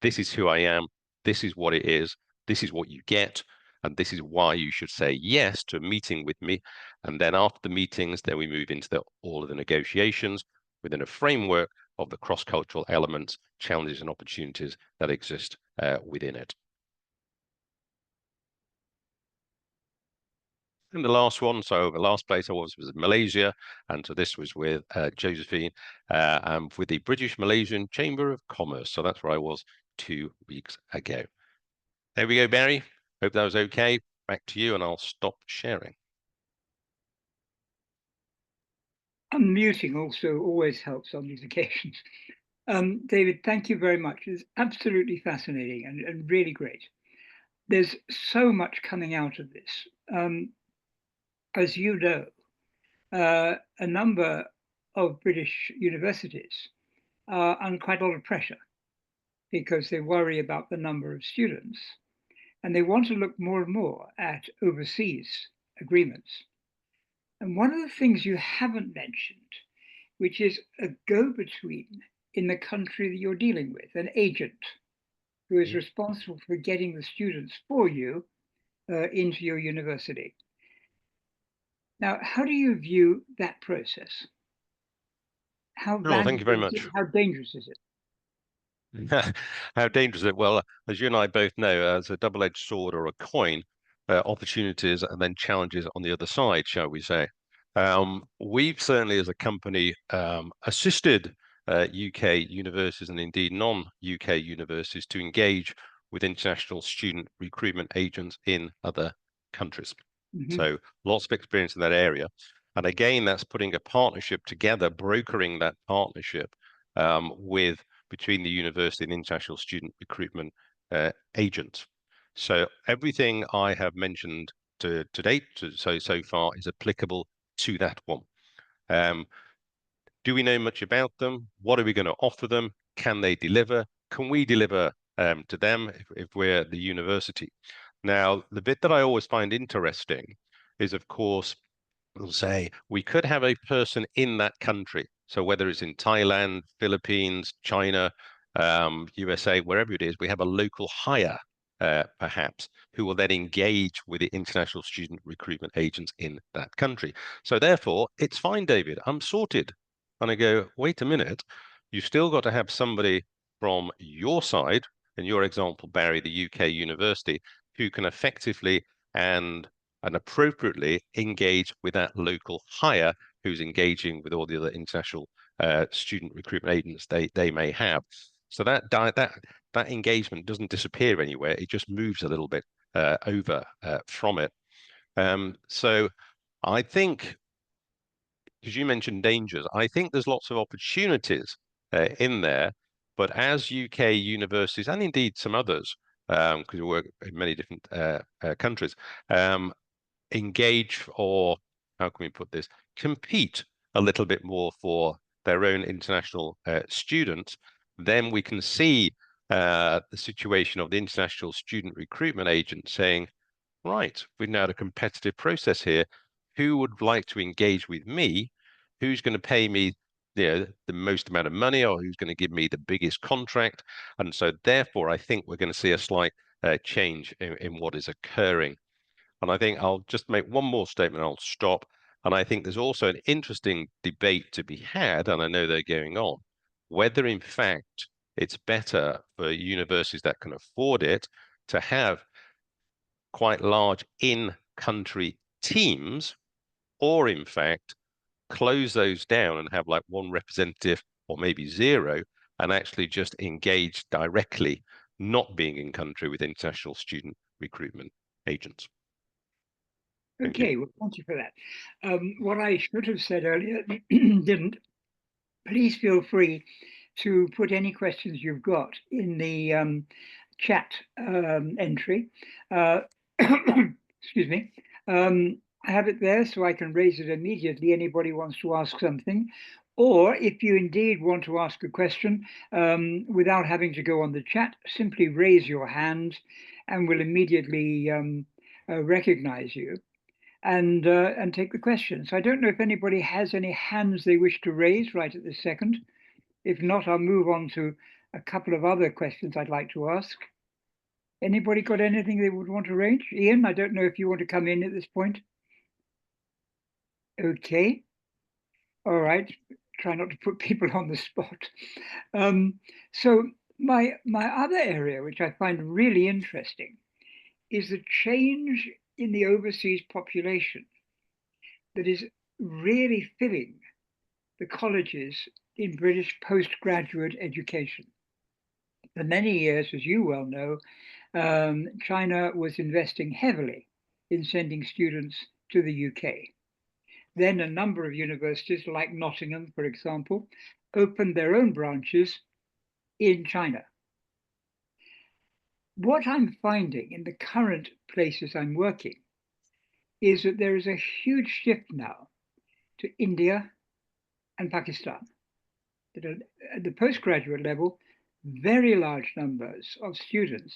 S3: This is who I am. This is what it is. This is what you get. And this is why you should say yes to a meeting with me. And then after the meetings, then we move into all of the negotiations within a framework of the cross-cultural elements, challenges and opportunities that exist within it. And the last one, so the last place I was Malaysia, and so this was with Josephine, with the British Malaysian Chamber of Commerce. So that's where I was 2 weeks ago. There we go, Barry. Hope that was okay. Back to you, and I'll stop sharing.
S1: Unmuting also always helps on these occasions. David, thank you very much. It's absolutely fascinating and really great. There's so much coming out of this. As you know, a number of British universities are under quite a lot of pressure because they worry about the number of students and they want to look more and more at overseas agreements. And one of the things you haven't mentioned, which is a go-between in the country that you're dealing with, an agent who is responsible for getting the students for you into your university. Now, how do you view that process? How
S3: Oh, thank you very
S1: valuable is
S3: much.
S1: it? How dangerous is it?
S3: How dangerous is it? Well, as you and I both know, as a double-edged sword or a coin, opportunities and then challenges on the other side, shall we say. We've certainly, as a company, assisted UK universities and indeed non-UK universities to engage with international student recruitment agents in other countries. So lots of experience in that area. And again, that's putting a partnership together, brokering that partnership with between the university and international student recruitment agents. So everything I have mentioned to date, so far, is applicable to that one. Do we know much about them? What are we going to offer them? Can they deliver? Can we deliver to them if we're the university? Now, the bit that I always find interesting is, of course, we'll say we could have a person in that country. So whether it's in Thailand, Philippines, China, USA, wherever it is, we have a local hire, perhaps, who will then engage with the international student recruitment agents in that country. So therefore, it's fine, David, I'm sorted. And I go, wait a minute, you've still got to have somebody from your side, in your example, Barry, the UK university, who can effectively and appropriately engage with that local hire who's engaging with all the other international student recruitment agents they may have. So that engagement doesn't disappear anywhere. It just moves a little bit over from it. So I think, because you mentioned dangers, I think there's lots of opportunities in there. But as UK universities, and indeed some others, because we work in many different countries, engage, or how can we put this, compete a little bit more for their own international students, then we can see the situation of the international student recruitment agent saying, right, we've now had a competitive process here. Who would like to engage with me? Who's going to pay me the most amount of money, or who's going to give me the biggest contract? And so therefore, I think we're going to see a slight change in what is occurring. And I think I'll just make one more statement, I'll stop. And I think there's also an interesting debate to be had, and I know they're going on, whether in fact it's better for universities that can afford it to have quite large in-country teams, or in fact close those down and have like one representative or maybe zero, and actually just engage directly, not being in country, with international student recruitment agents.
S1: Okay, well, thank you for that. What I should have said earlier, didn't. Please feel free to put any questions you've got in the chat entry. Excuse me. I have it there so I can raise it immediately. Anybody wants to ask something. Or if you indeed want to ask a question without having to go on the chat, simply raise your hand and we'll immediately recognize you and take the question. So I don't know if anybody has any hands they wish to raise right at this second. If not, I'll move on to a couple of other questions I'd like to ask. Anybody got anything they would want to raise? Ian, I don't know if you want to come in at this point. Okay. All right. Try not to put people on the spot. So my other area, which I find really interesting, is the change in the overseas population that is really filling the colleges in British postgraduate education. For many years, as you well know, China was investing heavily in sending students to the UK. Then a number of universities, like Nottingham, for example, opened their own branches in China. What I'm finding in the current places I'm working is that there is a huge shift now to India and Pakistan. That at the postgraduate level, very large numbers of students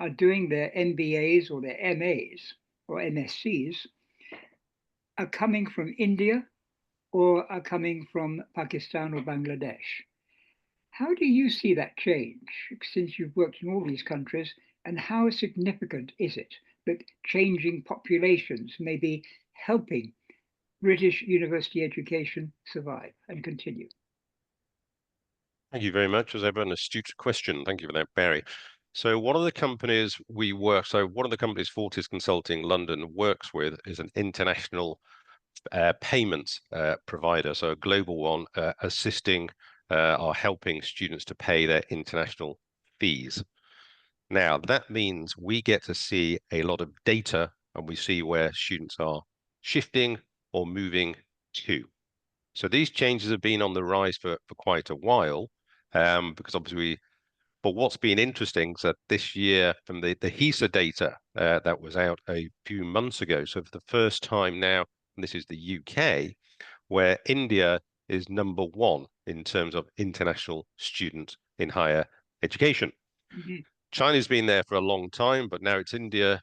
S1: are doing their MBAs or their MAs or MSCs are coming from India or are coming from Pakistan or Bangladesh. How do you see that change since you've worked in all these countries, and how significant is it that changing populations may be helping British university education survive and continue?
S3: Thank you very much. As ever, an astute question. Thank you for that, Barry. So one of the companies one of the companies Fortis Consulting London works with is an international payments provider, so a global one, assisting or helping students to pay their international fees. Now, that means we get to see a lot of data and we see where students are shifting or moving to. So these changes have been on the rise for quite a while, because obviously, but what's been interesting is that this year from the HESA data that was out a few months ago, so for the first time now, and this is the UK, where India is #1 in terms of international students in higher education.
S1: Mhm.
S3: China's been there for a long time, but now it's India,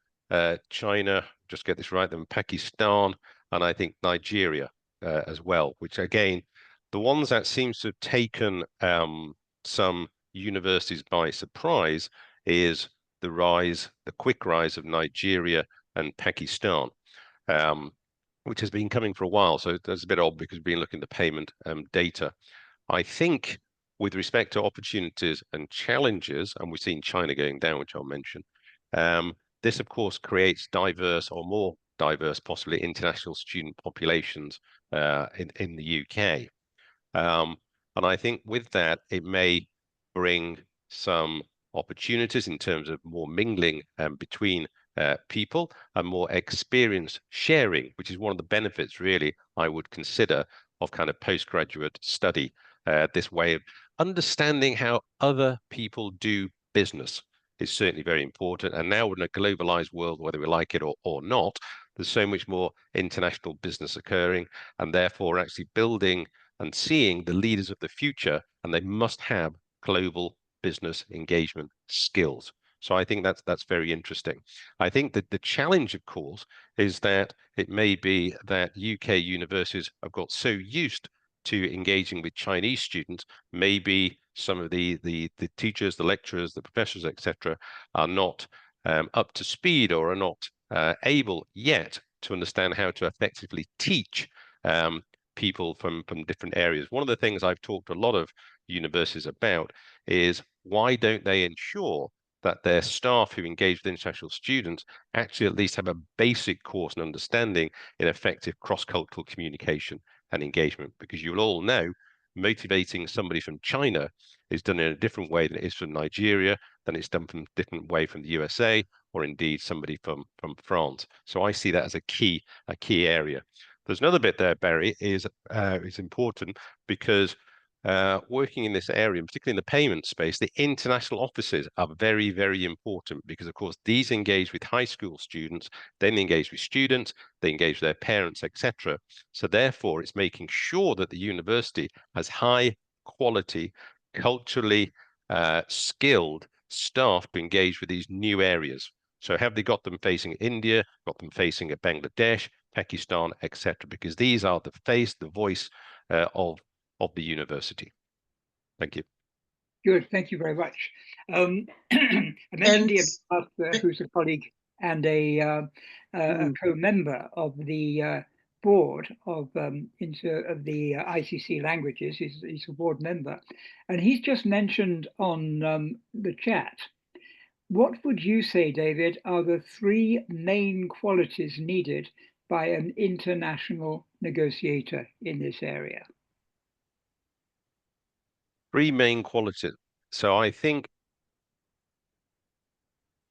S3: China, just get this right, then Pakistan, and I think Nigeria as well, which again, the ones that seems to have taken some universities by surprise is the quick rise of Nigeria and Pakistan, which has been coming for a while. So that's a bit odd because we've been looking at the payment data. I think with respect to opportunities and challenges, and we've seen China going down, which I'll mention, this of course creates diverse or more diverse, possibly international student populations in the UK. And I think with that, it may bring some opportunities in terms of more mingling between people and more experience sharing, which is one of the benefits really I would consider of kind of postgraduate study, this way of understanding how other people do business is certainly very important. And now in a globalized world, whether we like it or not, there's so much more international business occurring, and therefore actually building and seeing the leaders of the future, and they must have global business engagement skills. So I think that's very interesting. I think that the challenge, of course, is that it may be that UK universities have got so used to engaging with Chinese students, maybe some of the teachers, the lecturers, the professors, etc., are not up to speed or are not able yet to understand how to effectively teach people from different areas. One of the things I've talked to a lot of universities about is why don't they ensure that their staff who engage with international students actually at least have a basic course and understanding in effective cross-cultural communication and engagement? Because you'll all know motivating somebody from China is done in a different way than it is from Nigeria, than it's done from a different way from the USA, or indeed somebody from France. So I see that as a key area. There's another bit there, Barry, is important because working in this area, particularly in the payment space, the international offices are very, very important because, of course, these engage with high school students, then they engage with students, they engage with their parents, etc. So therefore, it's making sure that the university has high quality, culturally skilled staff to engage with these new areas. So have they got them facing India, got them facing Bangladesh, Pakistan, etc., because these are the face, the voice of the university. Thank you.
S1: Good, thank you very much. I mentioned Ian Arthur, who's a colleague and a co-member of the board of the ICC languages. He's a board member, and he's just mentioned on the chat. What would you say, David, are the 3 main qualities needed by an international negotiator in this area?
S3: 3 main qualities. So I think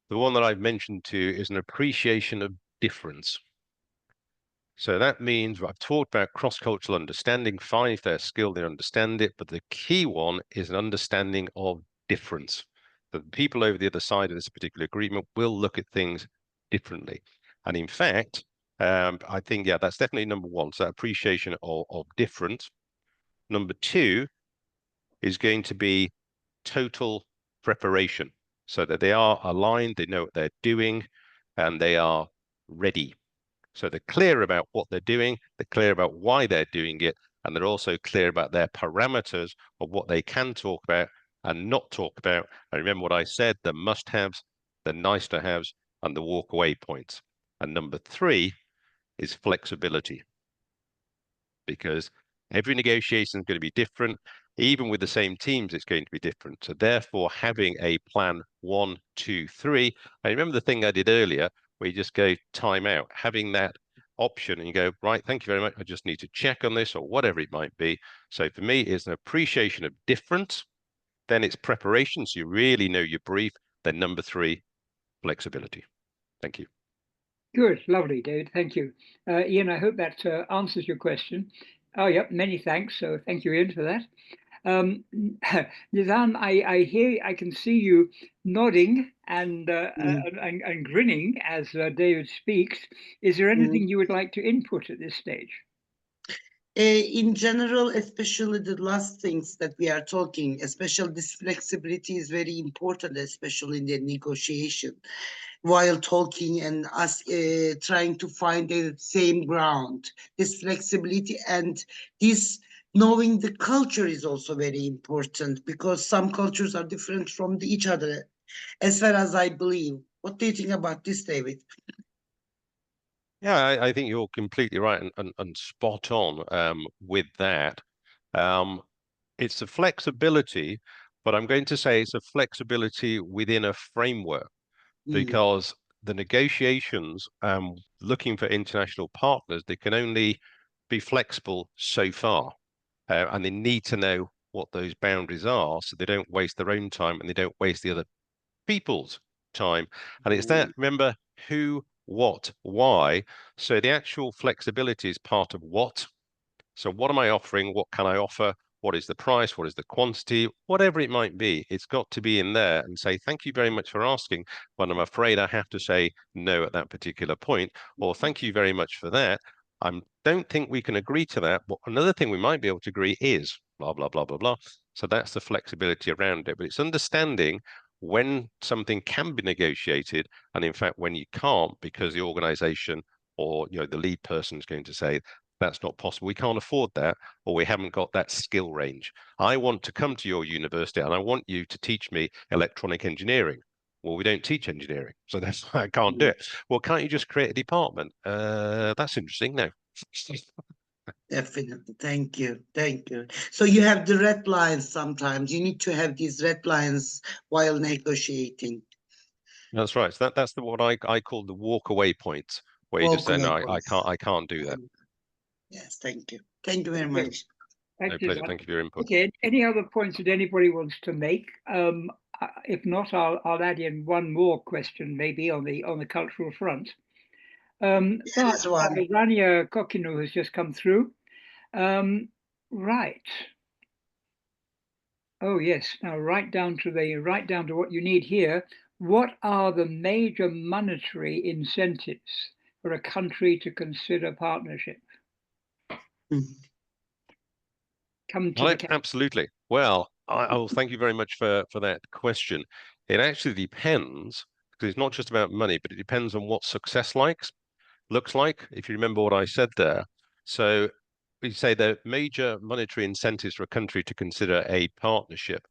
S3: the one that I've mentioned to you is an appreciation of difference. So that means I've talked about cross-cultural understanding, fine if they're skilled, they understand it, but the key one is an understanding of difference. The people over the other side of this particular agreement will look at things differently. And in fact, I think, yeah, that's definitely #1. So appreciation of difference. #2 is going to be total preparation. so that they are aligned, they know what they're doing, and they are ready. So they're clear about what they're doing, they're clear about why they're doing it, and they're also clear about their parameters of what they can talk about and not talk about. And remember what I said, the must-haves, the nice-to-haves, and the walk-away points. And number 3 is flexibility, because every negotiation is going to be different. Even with the same teams, it's going to be different. So therefore, having a plan 1, 2, 3, I remember the thing I did earlier where you just go time out, having that option and you go, right, thank you very much. I just need to check on this or whatever it might be. So for me, it's an appreciation of difference. Then it's preparation. So you really know your brief. Then number 3, flexibility. Thank you.
S1: Good, lovely, David. Thank you. Ian, I hope that answers your question. Oh, yep, many thanks. So thank you, Ian, for that. Nizam, I can see you nodding and grinning as David speaks. Is there anything you would like to input at this stage?
S2: In general, especially the last things that we are talking, especially this flexibility is very important, especially in the negotiation. While talking and us trying to find the same ground, this flexibility and this knowing the culture is also very important, because some cultures are different from each other, as far as I believe. What do you think about this, David?
S3: Yeah, I think you're completely right and spot on with that. It's a flexibility, but I'm going to say it's a flexibility within a framework, because the negotiations, looking for international partners, they can only be flexible so far, and they need to know what those boundaries are so they don't waste their own time and they don't waste the other people's time. And it's that, remember, who, what, why. So the actual flexibility is part of what. So what am I offering? What can I offer? What is the price? What is the quantity? Whatever it might be, it's got to be in there and say, thank you very much for asking, but I'm afraid I have to say no at that particular point, or thank you very much for that. I don't think we can agree to that. But another thing we might be able to agree is blah, blah, blah, blah, blah. So that's the flexibility around it. But it's understanding when something can be negotiated and in fact when you can't, because the organization or the lead person is going to say that's not possible, we can't afford that, or we haven't got that skill range. I want to come to your university and I want you to teach me electronic engineering. Well, we don't teach engineering, so that's why I can't do it. Well, can't you just create a department? That's interesting. No.
S2: Definitely. Thank you. Thank you. So you have the red lines sometimes. You need to have these red lines while negotiating.
S3: That's right. So that's what I call the walk away points, where you just say, no, I can't do that.
S2: Yes, thank you. Thank you very much.
S3: No, pleasure. Thank you for your input.
S1: Okay. Any other points that anybody wants to make? If not, I'll add in one more question, maybe on the cultural front. But Rania Kokinu has just come through. Right. Oh yes. Now right down to what you need here. What are the major monetary incentives for a country to consider partnership? Come to the
S3: absolutely. Well, I will thank you very much for that question. It actually depends, because it's not just about money, but it depends on what success looks like. If you remember what I said there. So we say the major monetary incentives for a country to consider a partnership.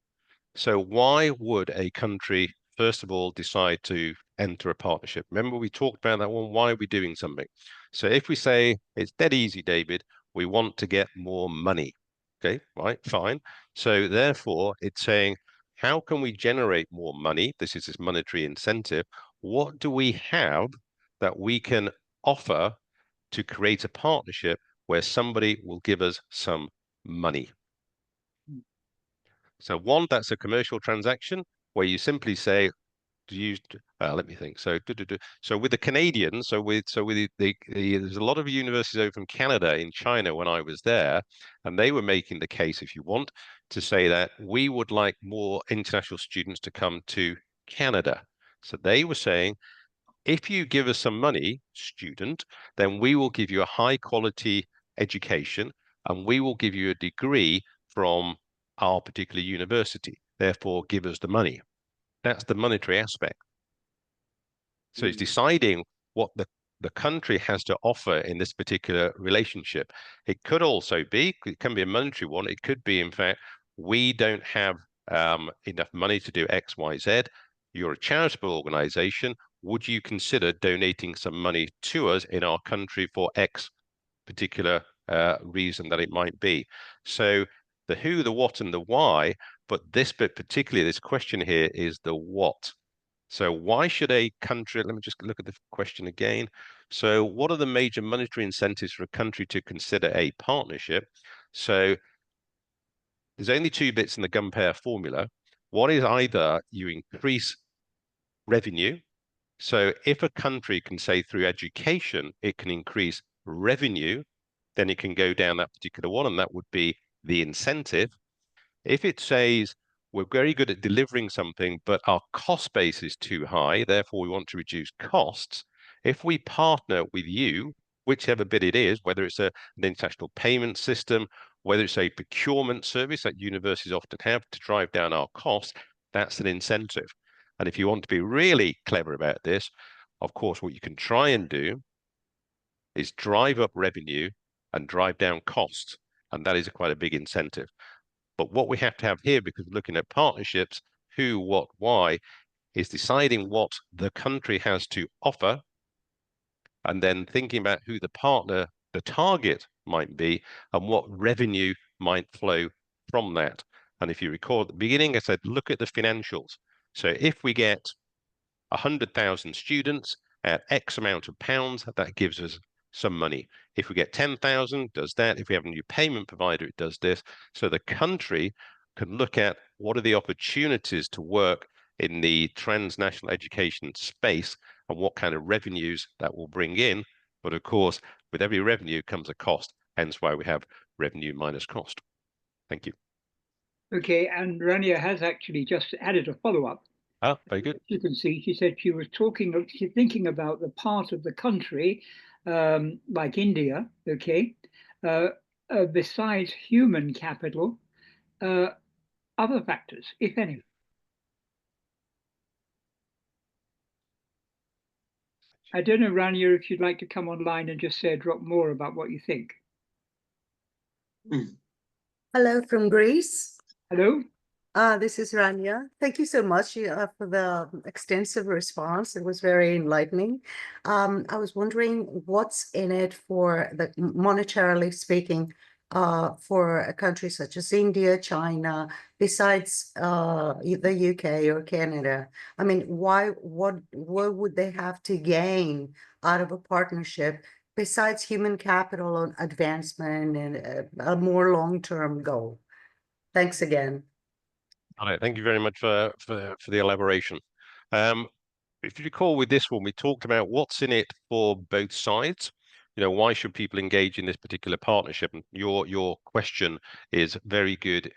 S3: So why would a country, first of all, decide to enter a partnership? Remember, we talked about that one. Why are we doing something? So if we say it's dead easy, David, we want to get more money. Okay, right, fine. So therefore, it's saying, how can we generate more money? This is this monetary incentive. What do we have that we can offer to create a partnership where somebody will give us some money? So one, that's a commercial transaction where you simply say, let me think. So, so with the Canadians, there's a lot of universities over from Canada in China when I was there, and they were making the case, if you want, to say that we would like more international students to come to Canada. So they were saying, if you give us some money, student, then we will give you a high quality education and we will give you a degree from our particular university. Therefore, give us the money. That's the monetary aspect. So it's deciding what the country has to offer in this particular relationship. It could also be, it can be a monetary one. It could be, in fact, we don't have enough money to do X, Y, Z. You're a charitable organization. Would you consider donating some money to us in our country for X particular reason that it might be? So the who, the what, and the why, but this bit particularly, this question here is the what. So why should a country, let me just look at the question again. So what are the major monetary incentives for a country to consider a partnership? So there's only two bits in the gun-pair formula. One is either you increase revenue. So if a country can say through education, it can increase revenue, then it can go down that particular one, and that would be the incentive. If it says we're very good at delivering something, but our cost base is too high, therefore we want to reduce costs, if we partner with you, whichever bit it is, whether it's an international payment system, whether it's a procurement service that universities often have to drive down our costs, that's an incentive. And if you want to be really clever about this, of course, what you can try and do is drive up revenue and drive down costs. And that is quite a big incentive. But what we have to have here, because we're looking at partnerships, who, what, why, is deciding what the country has to offer, and then thinking about who the partner, the target might be, and what revenue might flow from that. And if you recall at the beginning, I said, look at the financials. So if we get 100,000 students at X amount of pounds, that gives us some money. If we get 10,000, does that. If we have a new payment provider, it does this. So the country can look at what are the opportunities to work in the transnational education space and what kind of revenues that will bring in. But of course, with every revenue comes a cost, hence why we have revenue minus cost. Thank you.
S1: Okay, and Rania has actually just added a follow-up.
S3: Ah, very good.
S1: You can see, she said she was thinking about the part of the country, like India, okay, besides human capital, other factors, if any. I don't know, Rania, if you'd like to come online and just say a drop more about what you think.
S4: Hello from Greece.
S1: Hello.
S4: This is Rania. Thank you so much for the extensive response. It was very enlightening. I was wondering what's in it for the monetarily speaking for a country such as India, China, besides the UK or Canada. I mean, what would they have to gain out of a partnership besides human capital and advancement and a more long-term goal? Thanks again.
S3: All right, thank you very much for the elaboration. If you recall with this one, we talked about what's in it for both sides. You know, why should people engage in this particular partnership? And your question is very good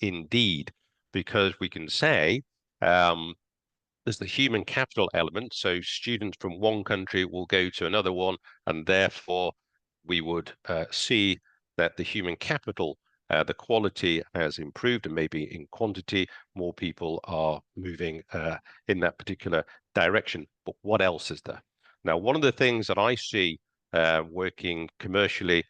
S3: indeed, because we can say there's the human capital element. So students from one country will go to another one, and therefore we would see that the human capital, the quality has improved, and maybe in quantity, more people are moving in that particular direction. But what else is there? Now, one of the things that I see working commercially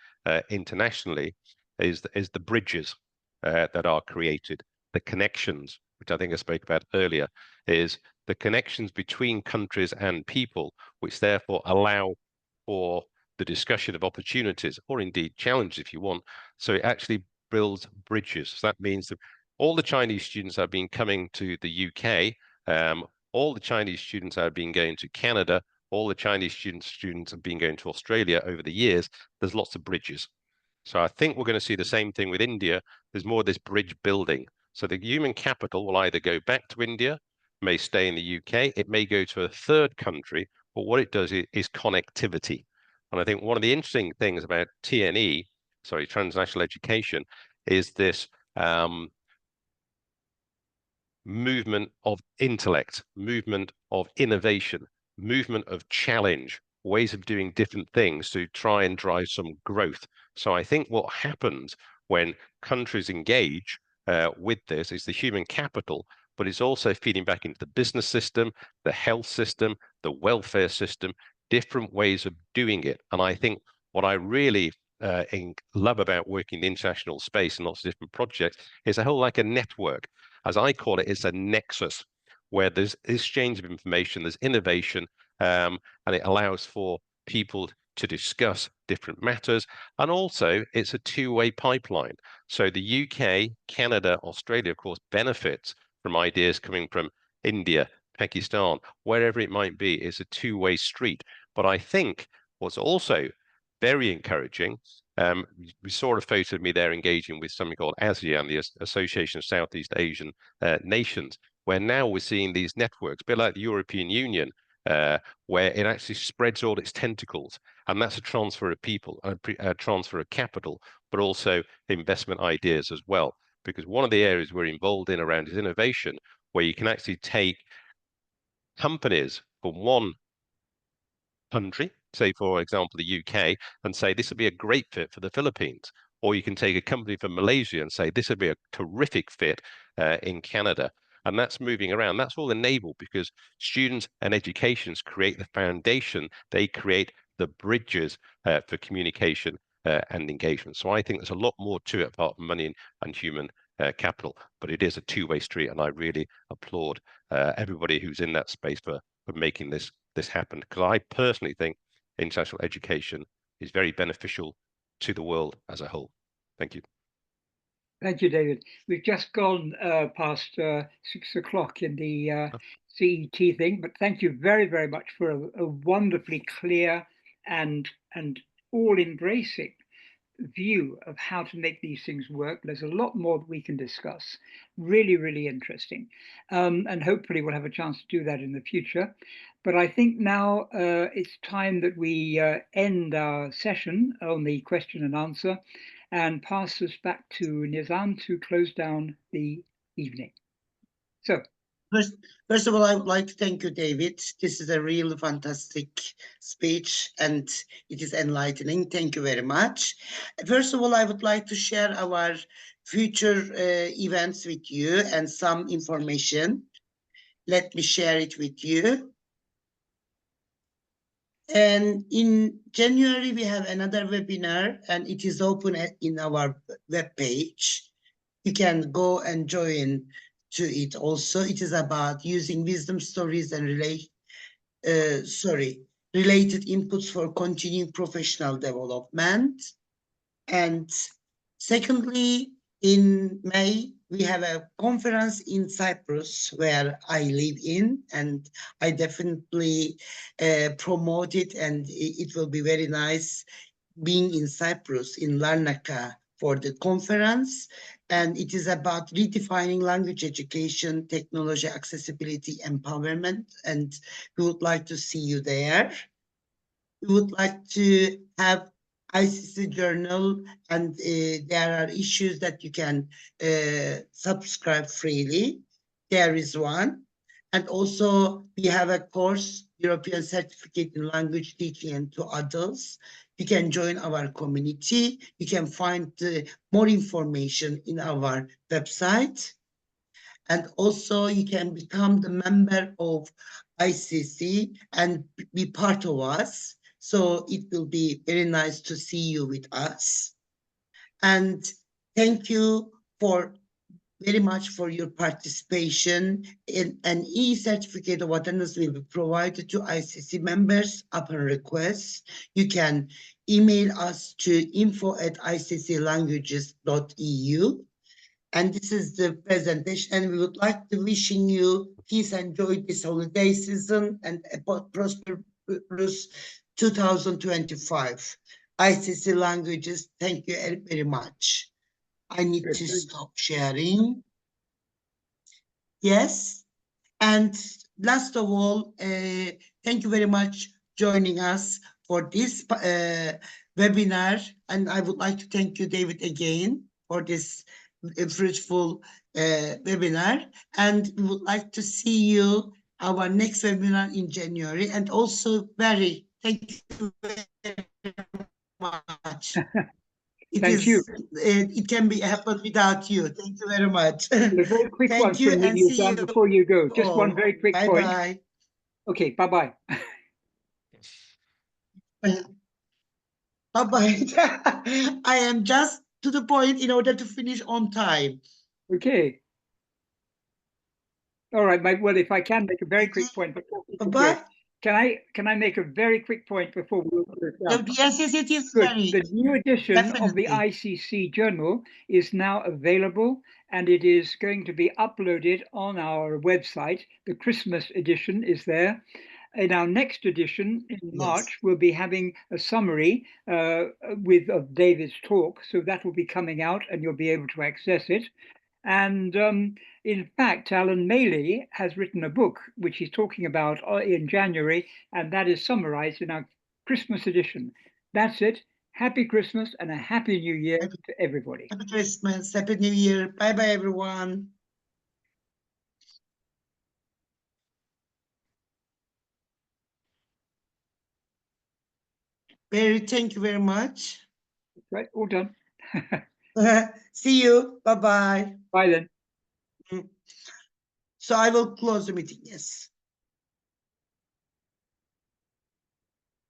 S3: internationally is the bridges that are created, the connections, which I think I spoke about earlier, is the connections between countries and people, which therefore allow for the discussion of opportunities, or indeed challenges if you want. So it actually builds bridges. So that means that all the Chinese students have been coming to the UK, all the Chinese students have been going to Canada, all the Chinese students have been going to Australia over the years. There's lots of bridges. So I think we're going to see the same thing with India. There's more of this bridge building. So the human capital will either go back to India, may stay in the UK, it may go to a third country, but what it does is connectivity. And I think one of the interesting things about TNE, sorry, transnational education, is this movement of intellect, movement of innovation, movement of challenge, ways of doing different things to try and drive some growth. So I think what happens when countries engage with this is the human capital but it's also feeding back into the business system, the health system, the welfare system, different ways of doing it. And I think what I really love about working in the international space and lots of different projects is a whole like a network. As I call it, it's a nexus where there's exchange of information, there's innovation, and it allows for people to discuss different matters. And also it's a two-way pipeline. So the UK, Canada, Australia, of course, benefits from ideas coming from India, Pakistan, wherever it might be. It's a two-way street. But I think what's also very encouraging, we saw a photo of me there engaging with something called ASEAN, the Association of Southeast Asian Nations, where now we're seeing these networks, a bit like the European Union, where it actually spreads all its tentacles. And that's a transfer of people, a transfer of capital, but also investment ideas as well. Because one of the areas we're involved in around is innovation, where you can actually take companies from one country, say, for example, the UK, and say this would be a great fit for the Philippines. Or you can take a company from Malaysia and say this would be a terrific fit in Canada. And that's moving around. That's all enabled because students and educations create the foundation. They create the bridges for communication and engagement. So I think there's a lot more to it apart from money and human capital, but it is a two-way street. And I really applaud everybody who's in that space for making this happen, because I personally think international education is very beneficial to the world as a whole. Thank you.
S1: Thank you, David. We've just gone past 6 o'clock in the CET thing, but thank you very, very much for a wonderfully clear and all-embracing view of how to make these things work. There's a lot more that we can discuss. Really, really interesting. And hopefully we'll have a chance to do that in the future. But I think now it's time that we end our session on the question and answer and pass us back to Nizam to close down the evening. So.
S2: First of all, I would like to thank you, David. This is a really fantastic speech and it is enlightening. Thank you very much. First of all, I would like to share our future events with you and some information. Let me share it with you. And in January, we have another webinar and it is open in our webpage. You can go and join to it also. It is about using wisdom stories and related inputs for continuing professional development. And secondly, in May, we have a conference in Cyprus where I live in, and I definitely promote it, and it will be very nice being in Cyprus, in Larnaca, for the conference. And it is about redefining language education, technology, accessibility, empowerment. And we would like to see you there. We would like to have ICC journal, and there are issues that you can subscribe freely. There is one. And also we have a course, European Certificate in Language Teaching and to Adults. You can join our community. You can find more information in our website. And also you can become the member of ICC and be part of us. So it will be very nice to see you with us. And thank you very much for your participation. In an e-certificate of attendance will be provided to ICC members upon request. You can email us to info@icclanguages.eu. And this is the presentation, and we would like to wishing you peace and joy this holiday season and a prosperous 2025. ICC Languages, thank you very much. I need to stop sharing. Yes. And last of all, thank you very much joining us for this webinar. And I would like to thank you, David, again for this fruitful webinar. And we would like to see you our next webinar in January. And also thank you very much.
S1: Thank you.
S2: It can be happen without you. Thank you very much.
S1: A very quick one
S2: Thank you
S1: from me,
S2: and see
S1: Nizam,
S2: you
S1: before you go. Just one
S2: all.
S1: very quick
S2: Bye
S1: point.
S2: bye.
S1: Okay, bye-bye.
S2: Bye bye. I am just to the point in order to finish on time.
S1: Okay. All right, well, if I can make a very quick point before people go.
S2: Bye-bye.
S1: Can I make a very quick point before we close down?
S2: Yes, it is
S1: Good.
S2: very.
S1: The new edition of the
S2: Definitely.
S1: ICC journal is now available, and it is going to be uploaded on our website. The Christmas edition is there. In our next edition in March, we'll be having a summary of David's talk. So that will be coming out and you'll be able to access it. And in fact, Alan Maley has written a book, which he's talking about in January, and that is summarized in our Christmas edition. That's it. Happy Christmas and a Happy New Year to everybody.
S2: Happy Christmas. Happy New Year. Bye-bye, everyone. Barry, thank you very much.
S1: Right, all done.
S2: See you. Bye-bye.
S1: Bye then.
S2: So I will close the meeting. Yes.